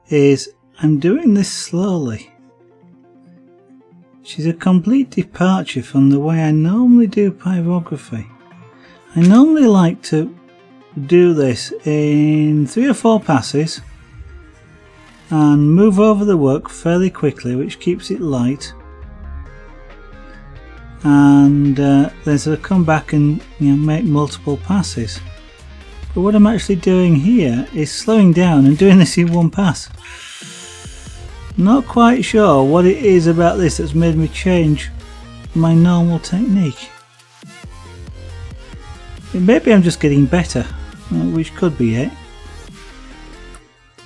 is I'm doing this slowly, which is a complete departure from the way I normally do pyrography. I normally like to do this in 3 or 4 passes and move over the work fairly quickly, which keeps it light, and then sort of come back and make multiple passes. But what I'm actually doing here is slowing down and doing this in one pass. Not quite sure what it is about this that's made me change my normal technique. Maybe I'm just getting better, which could be it.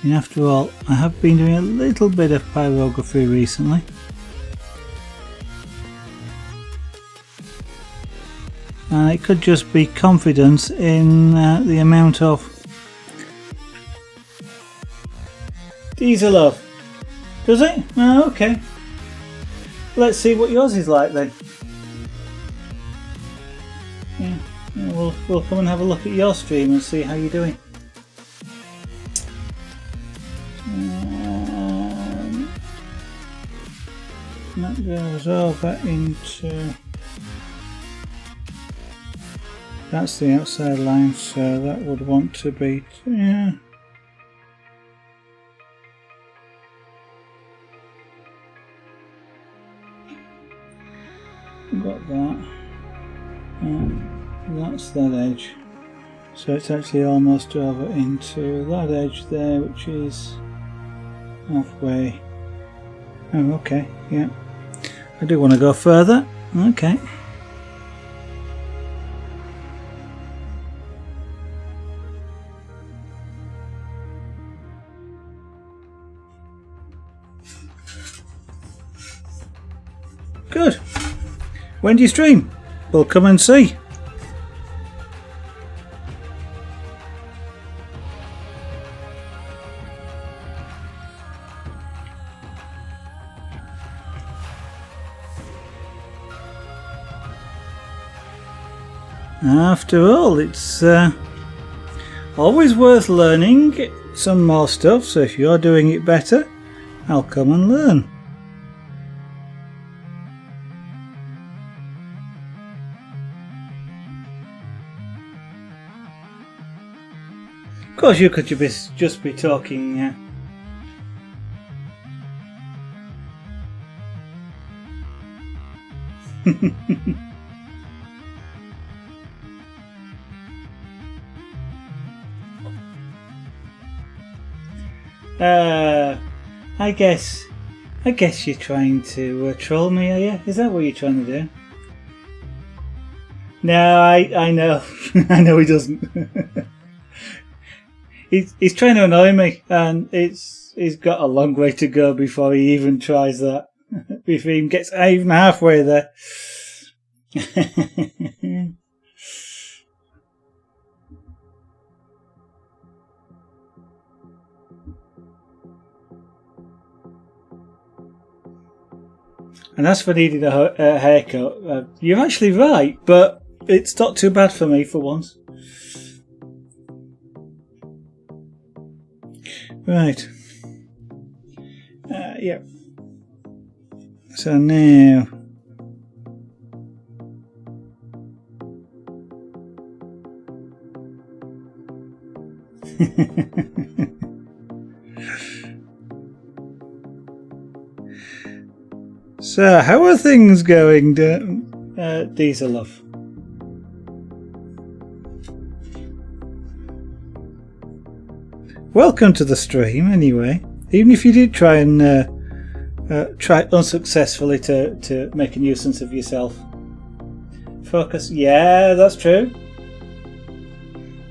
And after all, I have been doing a little bit of pyrography recently. And it could just be confidence in the amount of diesel love. Does it? Oh, okay. Let's see what yours is like then. Yeah, we'll come and have a look at your stream and see how you're doing. That goes over into... That's the outside line, so that would want to be... Yeah. Got that. That's that edge. So it's actually almost over into that edge there, which is halfway. Oh, okay, yeah. I do want to go further. Okay. Good. When do you stream? We'll come and see. After all, it's always worth learning some more stuff, so if you're doing it better, I'll come and learn. Of course, you could just be talking. I guess you're trying to troll me, are you? Is that what you're trying to do? No, I know. I know he doesn't. He's trying to annoy me, and he's got a long way to go before he even tries that. Before he even gets even halfway there. And as for needing a haircut, you're actually right, but it's not too bad for me for once. Right. Yeah. So now... So, how are things going, Dieselov? Welcome to the stream, anyway. Even if you did try and try unsuccessfully to make a nuisance of yourself. Focus. Yeah, that's true.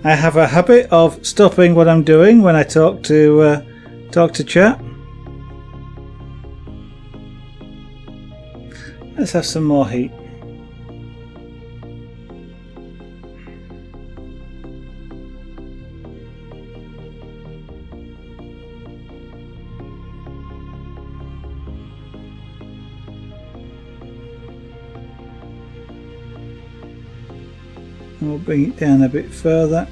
I have a habit of stopping what I'm doing when I talk to chat. Let's have some more heat. We'll bring it down a bit further.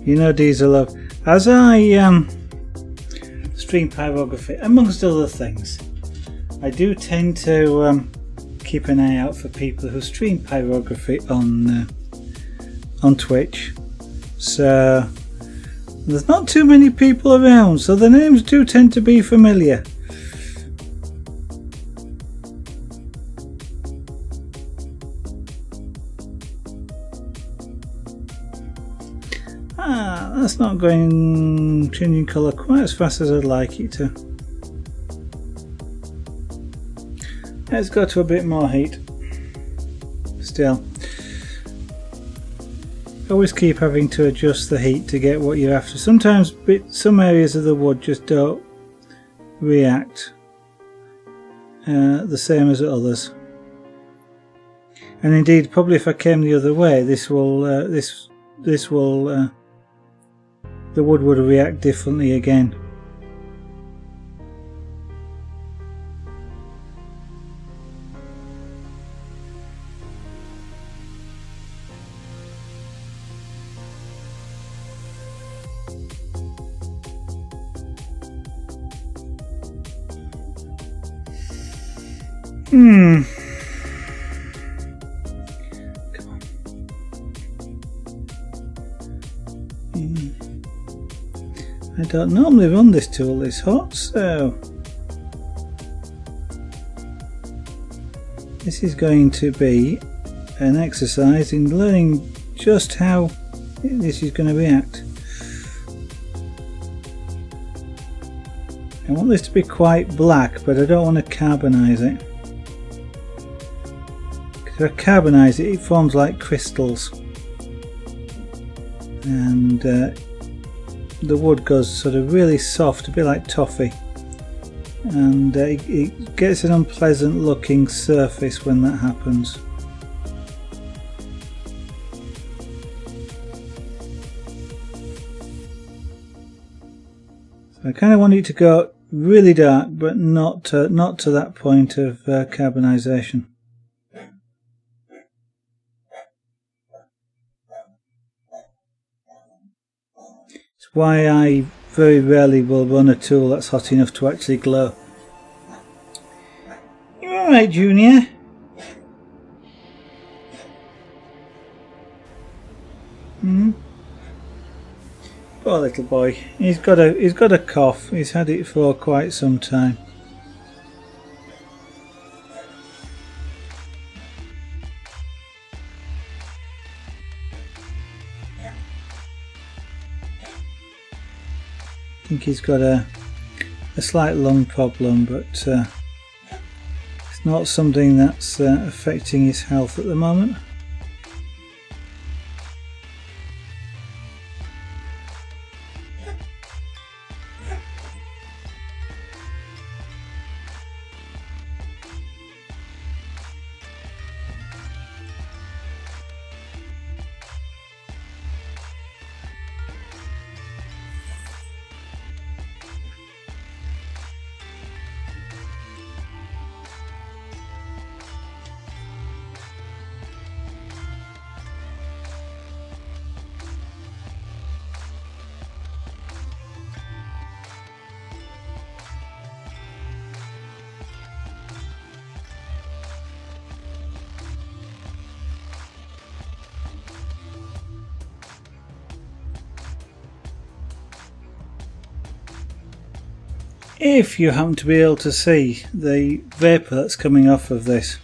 You know, Diesel Love, as I stream pyrography, amongst other things. I do tend to keep an eye out for people who stream pyrography on Twitch. So there's not too many people around, so the names do tend to be familiar. That's not changing colour quite as fast as I'd like it to. Let's go to a bit more heat. Still, always keep having to adjust the heat to get what you're after. Sometimes some areas of the wood just don't react the same as others. And indeed, probably if I came the other way, the wood would react differently again. I don't normally run this tool this hot, so this is going to be an exercise in learning just how this is going to react. I want this to be quite black, but I don't want to carbonize it. Because if I carbonize it, it forms like crystals. And the wood goes sort of really soft, a bit like toffee, and it gets an unpleasant looking surface when that happens. So I kind of want it to go really dark, but not to that point of carbonization. Why I very rarely will run a tool that's hot enough to actually glow. You alright, Junior? Poor little boy. He's got a cough. He's had it for quite some time. I think he's got a slight lung problem, but it's not something that's affecting his health at the moment. If you happen to be able to see the vapour that's coming off of this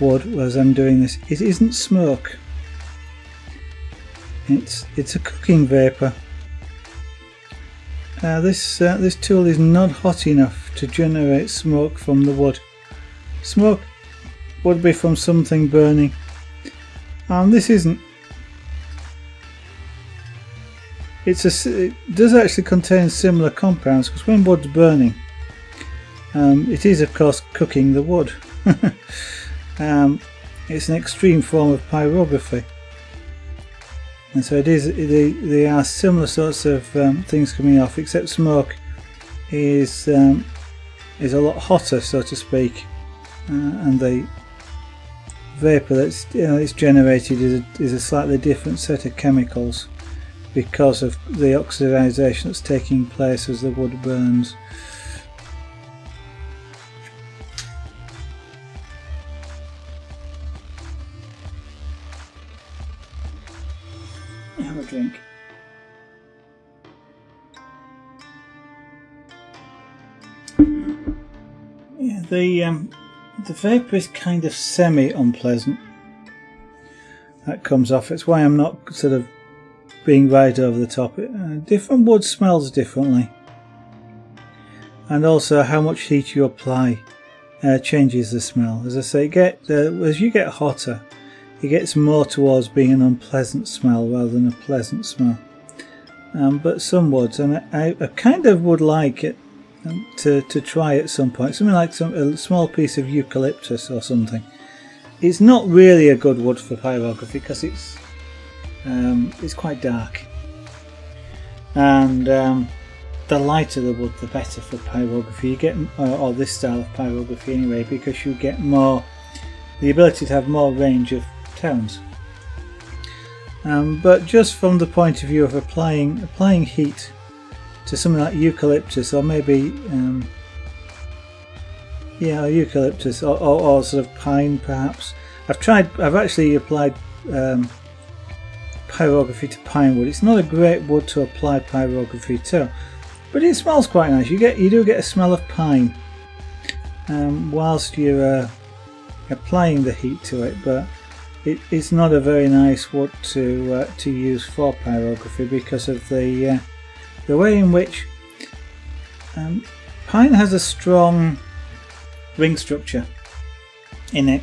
wood as I'm doing this, it isn't smoke. It's a cooking vapour. This tool is not hot enough to generate smoke from the wood. Smoke would be from something burning, and this isn't. It does actually contain similar compounds, because when wood's burning, it is of course cooking the wood. It's an extreme form of pyrography, and so it is. They are similar sorts of things coming off, except smoke is a lot hotter, so to speak, and the vapour that's it's generated is a slightly different set of chemicals. because of the oxidization that's taking place as the wood burns. Have a drink. Yeah, the vapour is kind of semi-unpleasant. That comes off. It's why I'm not sort of being right over the top. Different wood smells differently, and also how much heat you apply changes the smell. As I say, as you get hotter, it gets more towards being an unpleasant smell rather than a pleasant smell. But some woods, and I kind of would like it to try at some point, something like a small piece of eucalyptus or something. It's not really a good wood for pyrography because it's quite dark, and the lighter the wood, the better for pyrography. You get, or this style of pyrography anyway, because you get more the ability to have more range of tones. But just from the point of view of applying heat to something like eucalyptus, or maybe eucalyptus, or sort of pine perhaps. I've actually applied pyrography to pine wood. It's not a great wood to apply pyrography to, but it smells quite nice. You do get a smell of pine whilst you're applying the heat to it, but it's not a very nice wood to use for pyrography because of the way in which pine has a strong ring structure in it,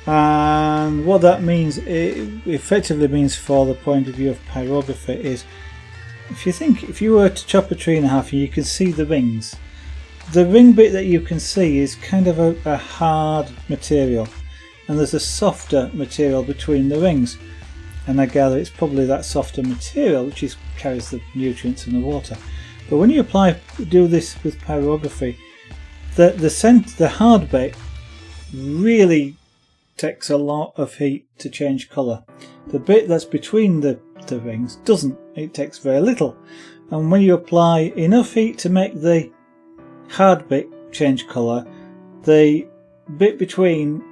and what that means, it effectively means for the point of view of pyrography, is if you were to chop a tree in half and you can see the rings, the ring bit that you can see is kind of a hard material, and there's a softer material between the rings, and I gather it's probably that softer material which carries the nutrients and the water. But when you do this with pyrography, the hard bit really takes a lot of heat to change colour. The bit that's between the rings doesn't. It takes very little, and when you apply enough heat to make the hard bit change colour, the bit between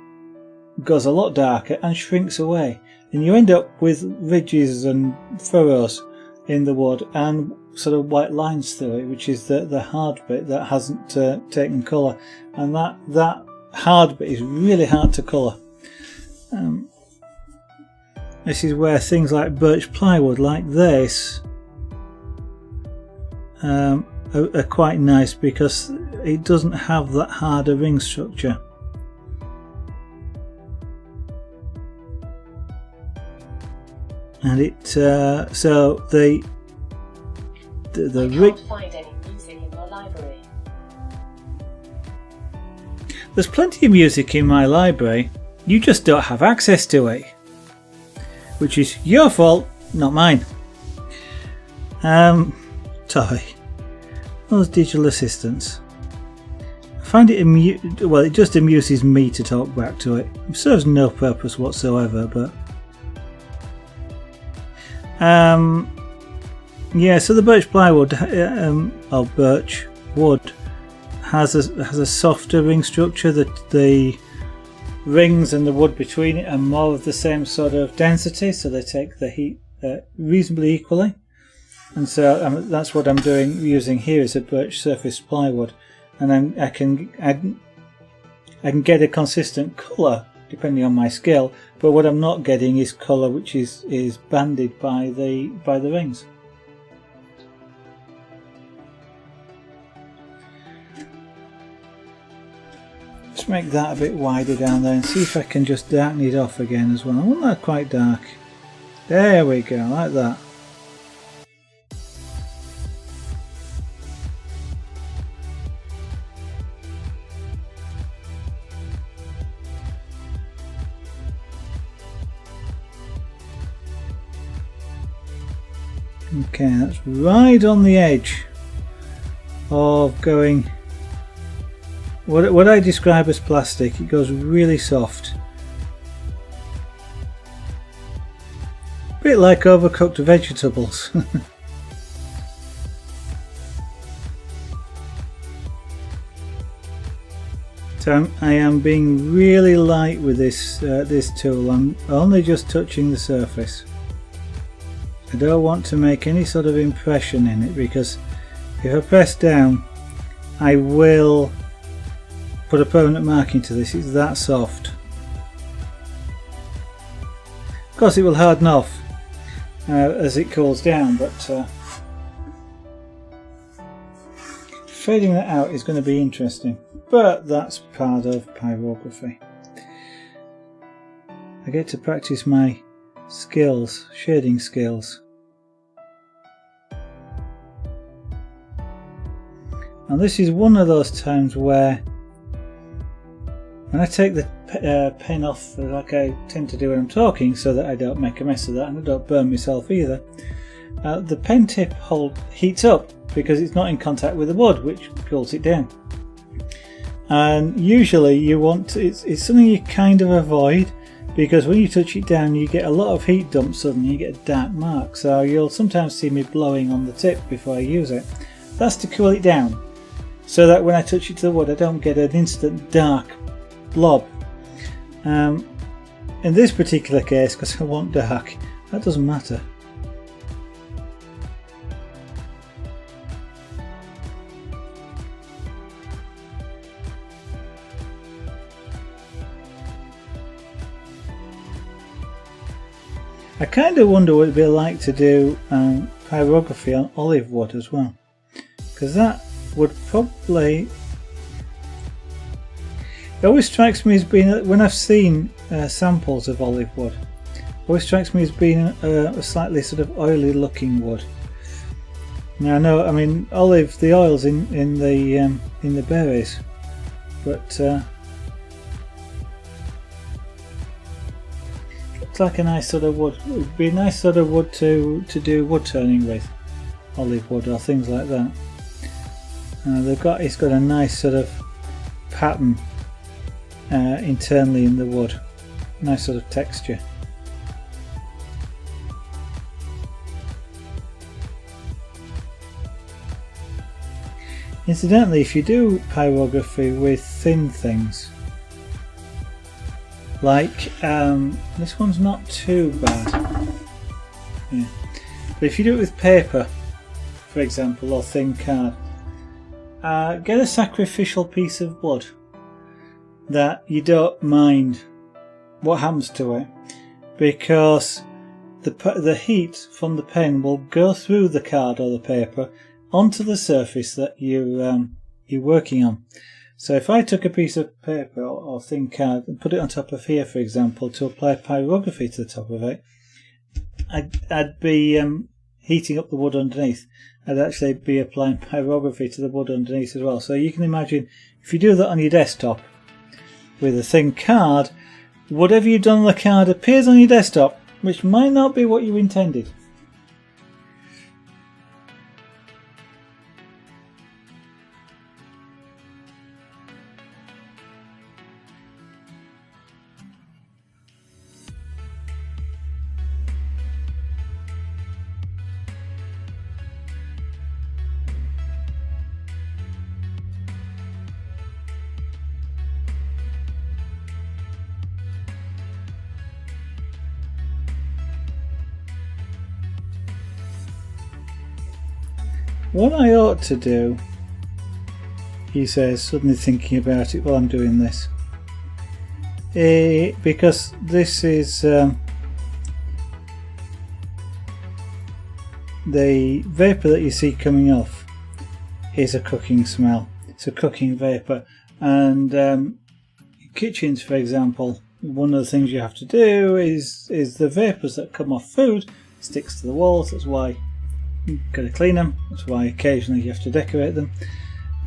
goes a lot darker and shrinks away, and you end up with ridges and furrows in the wood and sort of white lines through it, which is the hard bit that hasn't taken colour, and that hard bit is really hard to colour. This is where things like birch plywood like this are quite nice, because it doesn't have that harder ring structure. And it so the I can't find any music in your library. There's plenty of music in my library. You just don't have access to it, which is your fault, not mine. Toy. Those digital assistants. I find it it just amuses me to talk back to it. It serves no purpose whatsoever, but yeah. So the birch plywood, or birch wood, has a softer ring structure. That the rings and the wood between it are more of the same sort of density, so they take the heat reasonably equally. And so that's what I'm using here is a birch surface plywood, and I can get a consistent colour depending on my skill. But what I'm not getting is colour which is banded by the rings. Let's make that a bit wider down there and see if I can just darken it off again as well. I want that quite dark. There we go, like that. Okay, that's right on the edge of going what I describe as plastic. It goes really soft. bit like overcooked vegetables. So I am being really light with this this tool. I'm only just touching the surface. I don't want to make any sort of impression in it, because if I press down I will put a permanent marking to this. It's that soft. Of course it will harden off as it cools down, but fading that out is going to be interesting. But that's part of pyrography. I get to practice my skills, shading skills. And this is one of those times where when I take the pen off, like I tend to do when I'm talking, so that I don't make a mess of that and I don't burn myself either, the pen tip heats up because it's not in contact with the wood, which cools it down. And usually you want to, it's something you kind of avoid, because when you touch it down you get a lot of heat dump suddenly, you get a dark mark, so you'll sometimes see me blowing on the tip before I use it. That's to cool it down, so that when I touch it to the wood I don't get an instant dark blob. In this particular case, because I want dark, that doesn't matter. I kind of wonder what it'd be like to do pyrography on olive wood as well, because that would probably, it always strikes me as being, when I've seen samples of olive wood, it always strikes me as being a slightly sort of oily looking wood. Now I know, I mean, olive, the oil's in the berries, but it's like a nice sort of wood. It would be a nice sort of wood to do wood turning with, olive wood or things like that. It's got a nice sort of pattern internally in the wood, nice sort of texture. Incidentally, if you do pyrography with thin things, like this one's not too bad, yeah. But if you do it with paper, for example, or thin card, get a sacrificial piece of wood that you don't mind what happens to it, because the heat from the pen will go through the card or the paper onto the surface that you're working on. So if I took a piece of paper or thin card and put it on top of here, for example, to apply pyrography to the top of it, I'd be heating up the wood underneath. I'd actually be applying pyrography to the wood underneath as well. So you can imagine, if you do that on your desktop with a thin card, whatever you've done on the card appears on your desktop, which might not be what you intended. What I ought to do, he says, suddenly thinking about it while I'm doing this, because this is the vapour that you see coming off is a cooking smell. It's a cooking vapour, and kitchens, for example, one of the things you have to do is the vapours that come off food sticks to the walls. That's why you've got to clean them. That's why occasionally you have to decorate them,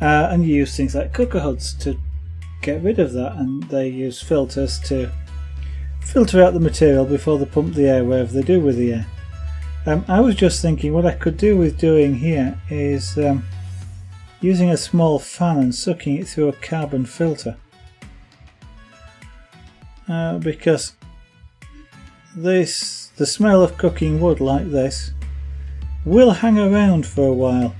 and you use things like cooker hoods to get rid of that, and they use filters to filter out the material before they pump the air wherever they do with the air. I was just thinking what I could do with doing here is using a small fan and sucking it through a carbon filter, because the smell of cooking wood like this will hang around for a while.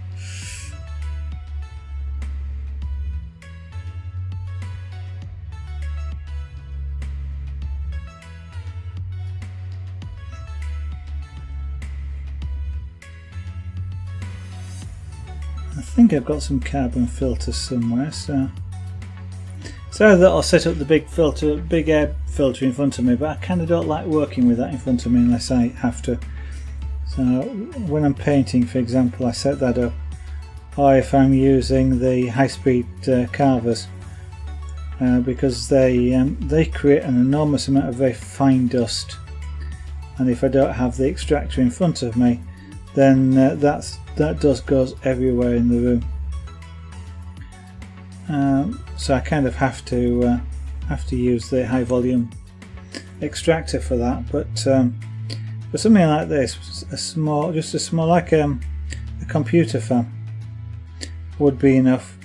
I think I've got some carbon filters somewhere, so either that I'll set up the big air filter in front of me, but I kind of don't like working with that in front of me unless I have to. So when I'm painting, for example, I set that up, or if I'm using the high-speed carvers, because they create an enormous amount of very fine dust, and if I don't have the extractor in front of me, then that dust goes everywhere in the room. So I kind of have to use the high volume extractor for that. But for something like this, just a small, like a computer fan would be enough,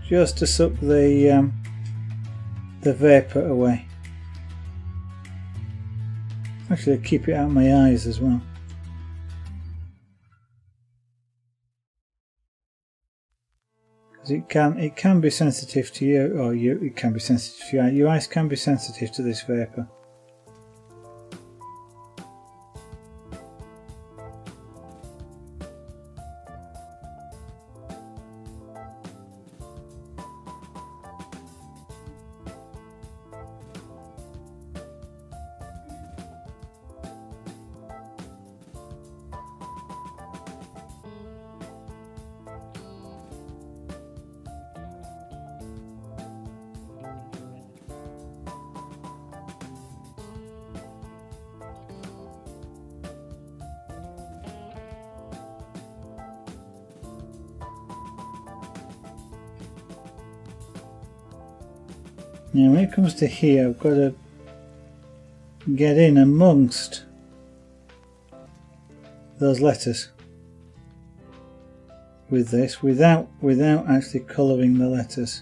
just to suck the vapor away. Actually, keep it out of my eyes as well. It can be sensitive to you, or it can be sensitive to your eyes can be sensitive to this vapor. Now when it comes to here, I've got to get in amongst those letters with this without actually colouring the letters.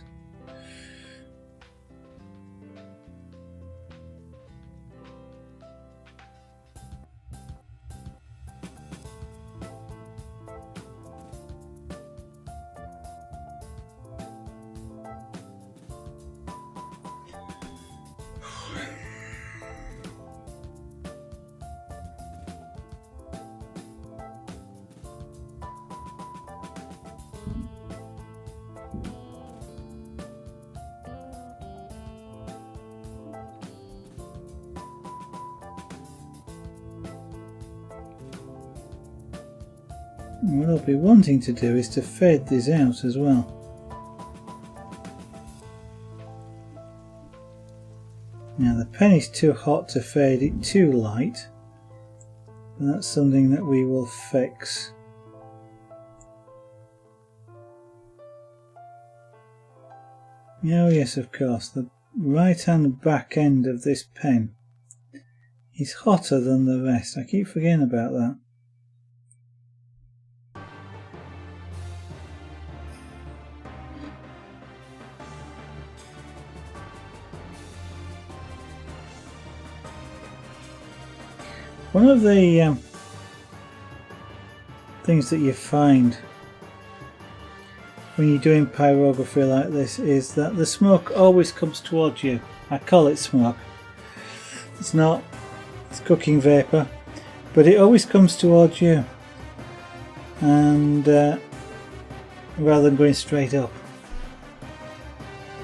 What I'll be wanting to do is to fade this out as well. Now the pen is too hot to fade it too light, but that's something that we will fix. Oh yes, of course, the right hand back end of this pen is hotter than the rest. I keep forgetting about that. One of the things that you find when you're doing pyrography like this is that the smoke always comes towards you. I call it smoke. It's not, it's cooking vapour, but it always comes towards you, and rather than going straight up.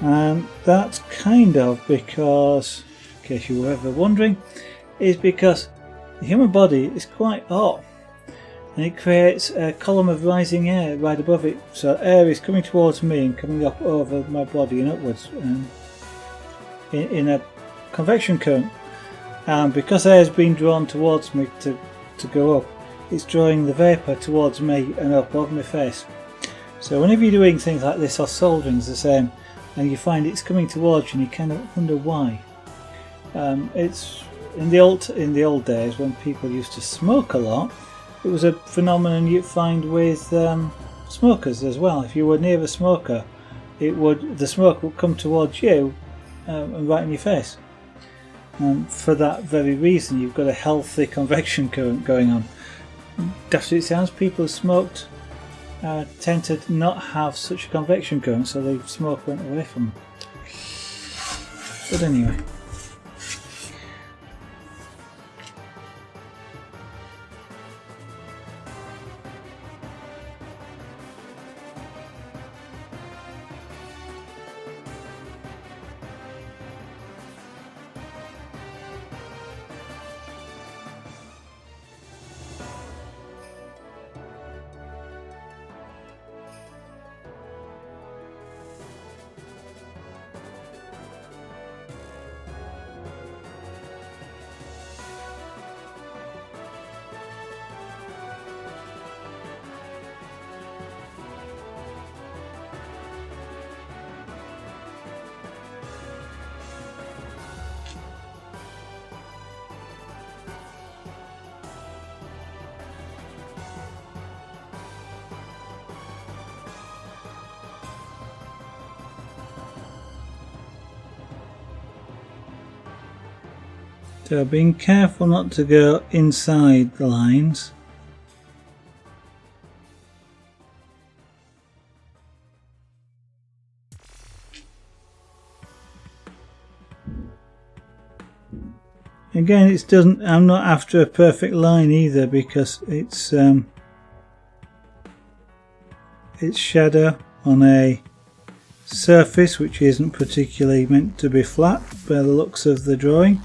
And that's kind of because, in case you were ever wondering, is because the human body is quite hot, and it creates a column of rising air right above it, so air is coming towards me and coming up over my body and upwards in a convection current, and because air is being drawn towards me to go up, it's drawing the vapour towards me and up over my face. So whenever you're doing things like this, or soldering is the same, and you find it's coming towards you and you kind of wonder why. It's in the old days when people used to smoke a lot, it was a phenomenon you'd find with smokers as well. If you were near a smoker, the smoke would come towards you and right in your face. For that very reason, you've got a healthy convection current going on. Daft as it sounds, people who smoked tend to not have such a convection current, so the smoke went away from them. But anyway. So being careful not to go inside the lines. Again, it doesn't. I'm not after a perfect line either, because it's shadow on a surface which isn't particularly meant to be flat by the looks of the drawing.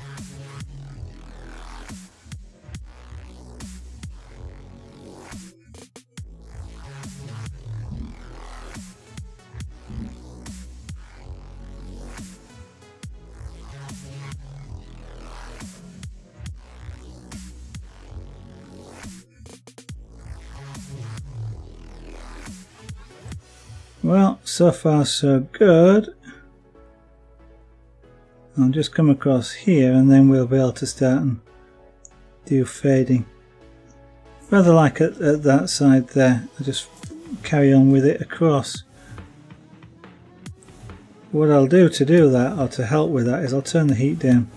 Well, so far so good. I'll just come across here and then we'll be able to start and do fading. Rather like at that side there, I'll just carry on with it across. What I'll do to do that, or to help with that, is I'll turn the heat down.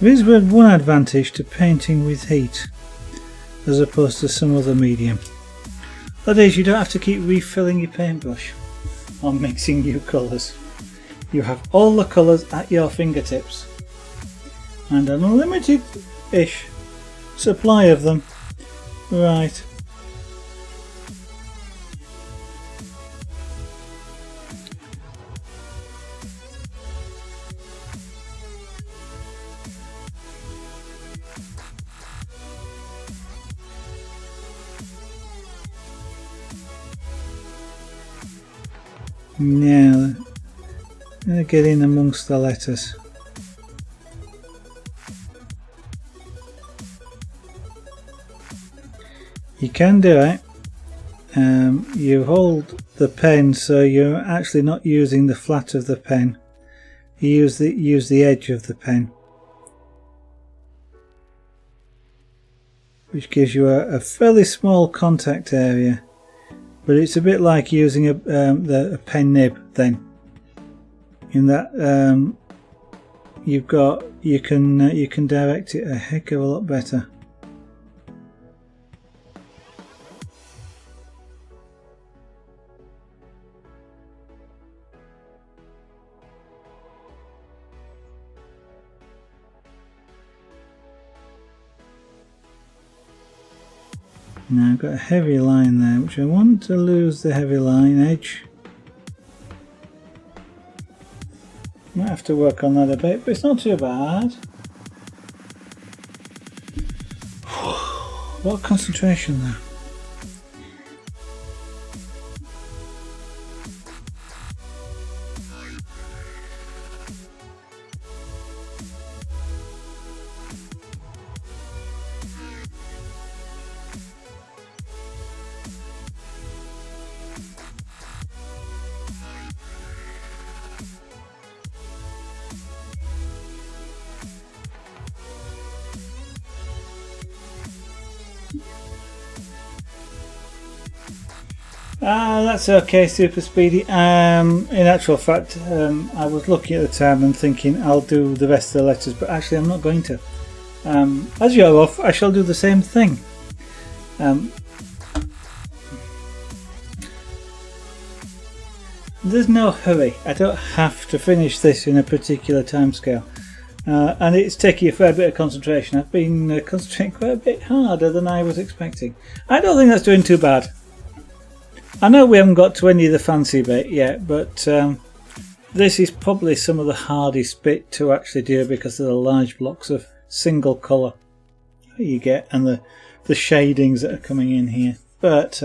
There is one advantage to painting with heat as opposed to some other medium. That is, you don't have to keep refilling your paintbrush or mixing new colours. You have all the colours at your fingertips and an unlimited-ish supply of them. Right. Now, I'm going to get in amongst the letters. You can do it. You hold the pen so you're actually not using the flat of the pen. You use the edge of the pen, which gives you a fairly small contact area. But it's a bit like using a pen nib then, in that you can direct it a heck of a lot better. Now I've got a heavy line there, which I want to lose the heavy line edge. Might have to work on that a bit, but it's not too bad. What concentration there. That's okay, Super Speedy. In actual fact, I was looking at the time and thinking I'll do the rest of the letters, but actually I'm not going to. As you're off, I shall do the same thing. There's no hurry. I don't have to finish this in a particular timescale. And it's taking a fair bit of concentration. I've been concentrating quite a bit harder than I was expecting. I don't think that's doing too bad. I know we haven't got to any of the fancy bit yet, but this is probably some of the hardest bit to actually do because of the large blocks of single colour that you get and the shadings that are coming in here. But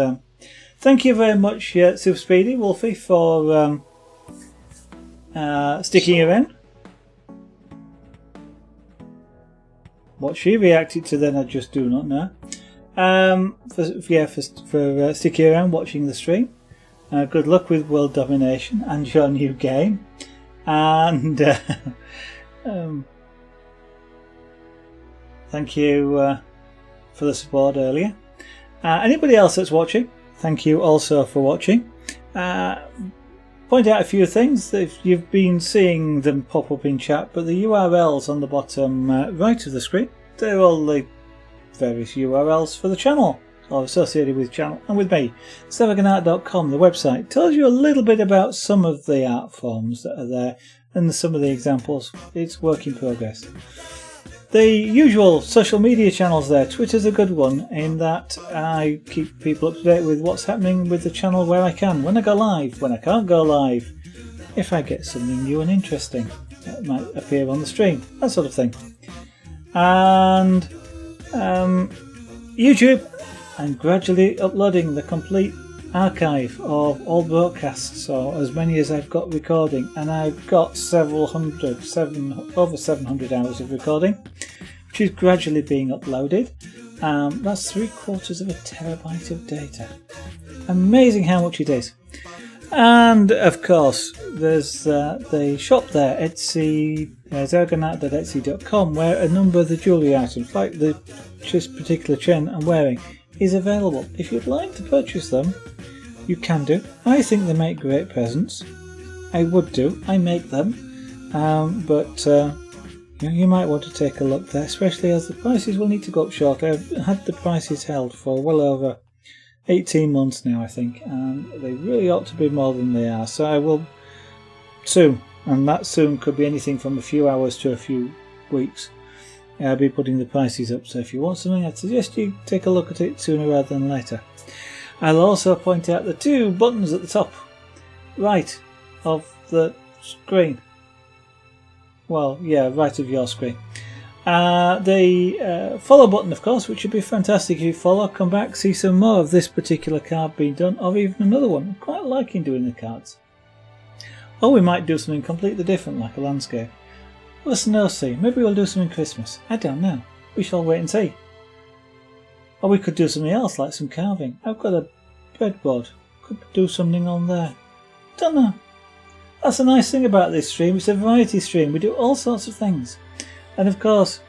thank you very much, Super Speedy Wolfie, for sticking around. What she reacted to then I just do not know. For sticking around watching the stream. Good luck with world domination and your new game. And thank you for the support earlier. Anybody else that's watching, thank you also for watching. Point out a few things if you've been seeing them pop up in chat, but the URLs on the bottom right of the screen, they're all the various URLs for the channel or associated with the channel and with me. Sevaganart.com, the website, tells you a little bit about some of the art forms that are there and some of the examples. It's work in progress. The usual social media channels there. Twitter's a good one in that I keep people up to date with what's happening with the channel where I can, when I go live, when I can't go live, if I get something new and interesting that might appear on the stream, that sort of thing. And YouTube, I'm gradually uploading the complete archive of all broadcasts, or as many as I've got recording, and I've got over 700 hours of recording, which is gradually being uploaded. That's 3/4 of a terabyte of data. Amazing how much it is. And of course there's the shop there, Etsy, zerganat.etsy.com, where a number of the jewellery items, like this particular chain I'm wearing, is available. If you'd like to purchase them, you can do. I think they make great presents. I would do. I make them. But you might want to take a look there, especially as the prices will need to go up shortly. I've had the prices held for well over 18 months now, I think, and they really ought to be more than they are. So I will soon, and that soon could be anything from a few hours to a few weeks, I'll be putting the prices up. So if you want something, I'd suggest you take a look at it sooner rather than later. I'll also point out the two buttons at the top right of the screen. Well, yeah, right of your screen. The follow button, of course, which would be fantastic if you follow, come back, see some more of this particular card being done, or even another one. I'm quite liking doing the cards. Or we might do something completely different, like a landscape. Or a snow scene. Maybe we'll do something Christmas. I don't know. We shall wait and see. Or we could do something else, like some carving. I've got a breadboard. Could do something on there. Don't know. That's a nice thing about this stream. It's a variety stream. We do all sorts of things. And of course,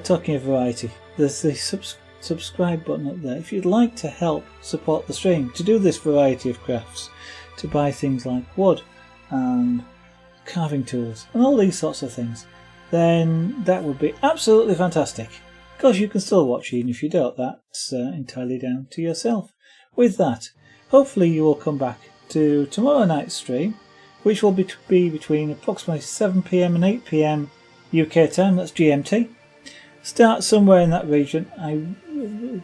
talking of variety, there's the subscribe button up there. If you'd like to help support the stream, to do this variety of crafts, to buy things like wood and carving tools and all these sorts of things, then that would be absolutely fantastic. Of course, you can still watch even if you don't. That's entirely down to yourself. With that, hopefully you will come back to tomorrow night's stream, which will be between approximately 7 PM and 8 PM UK time, that's GMT. Start somewhere in that region. I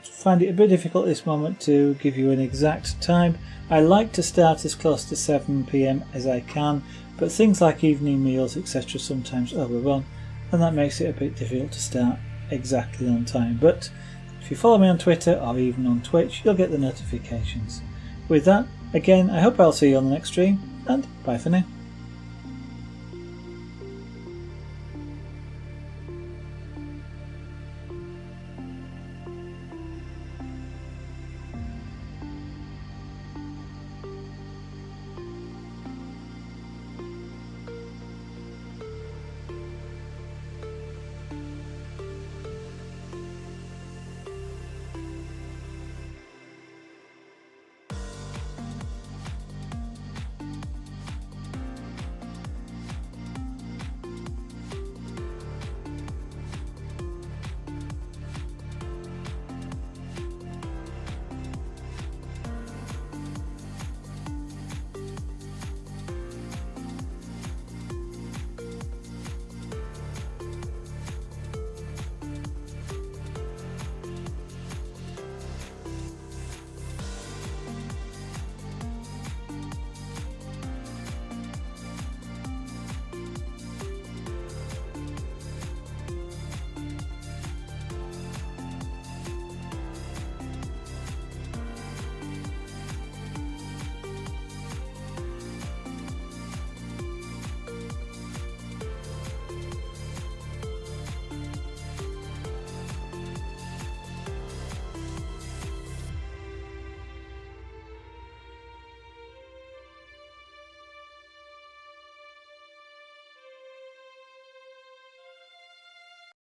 find it a bit difficult at this moment to give you an exact time. I like to start as close to 7 PM as I can, but things like evening meals, etc. sometimes overrun, and that makes it a bit difficult to start exactly on time. But if you follow me on Twitter or even on Twitch, you'll get the notifications. With that, again, I hope I'll see you on the next stream, and bye for now.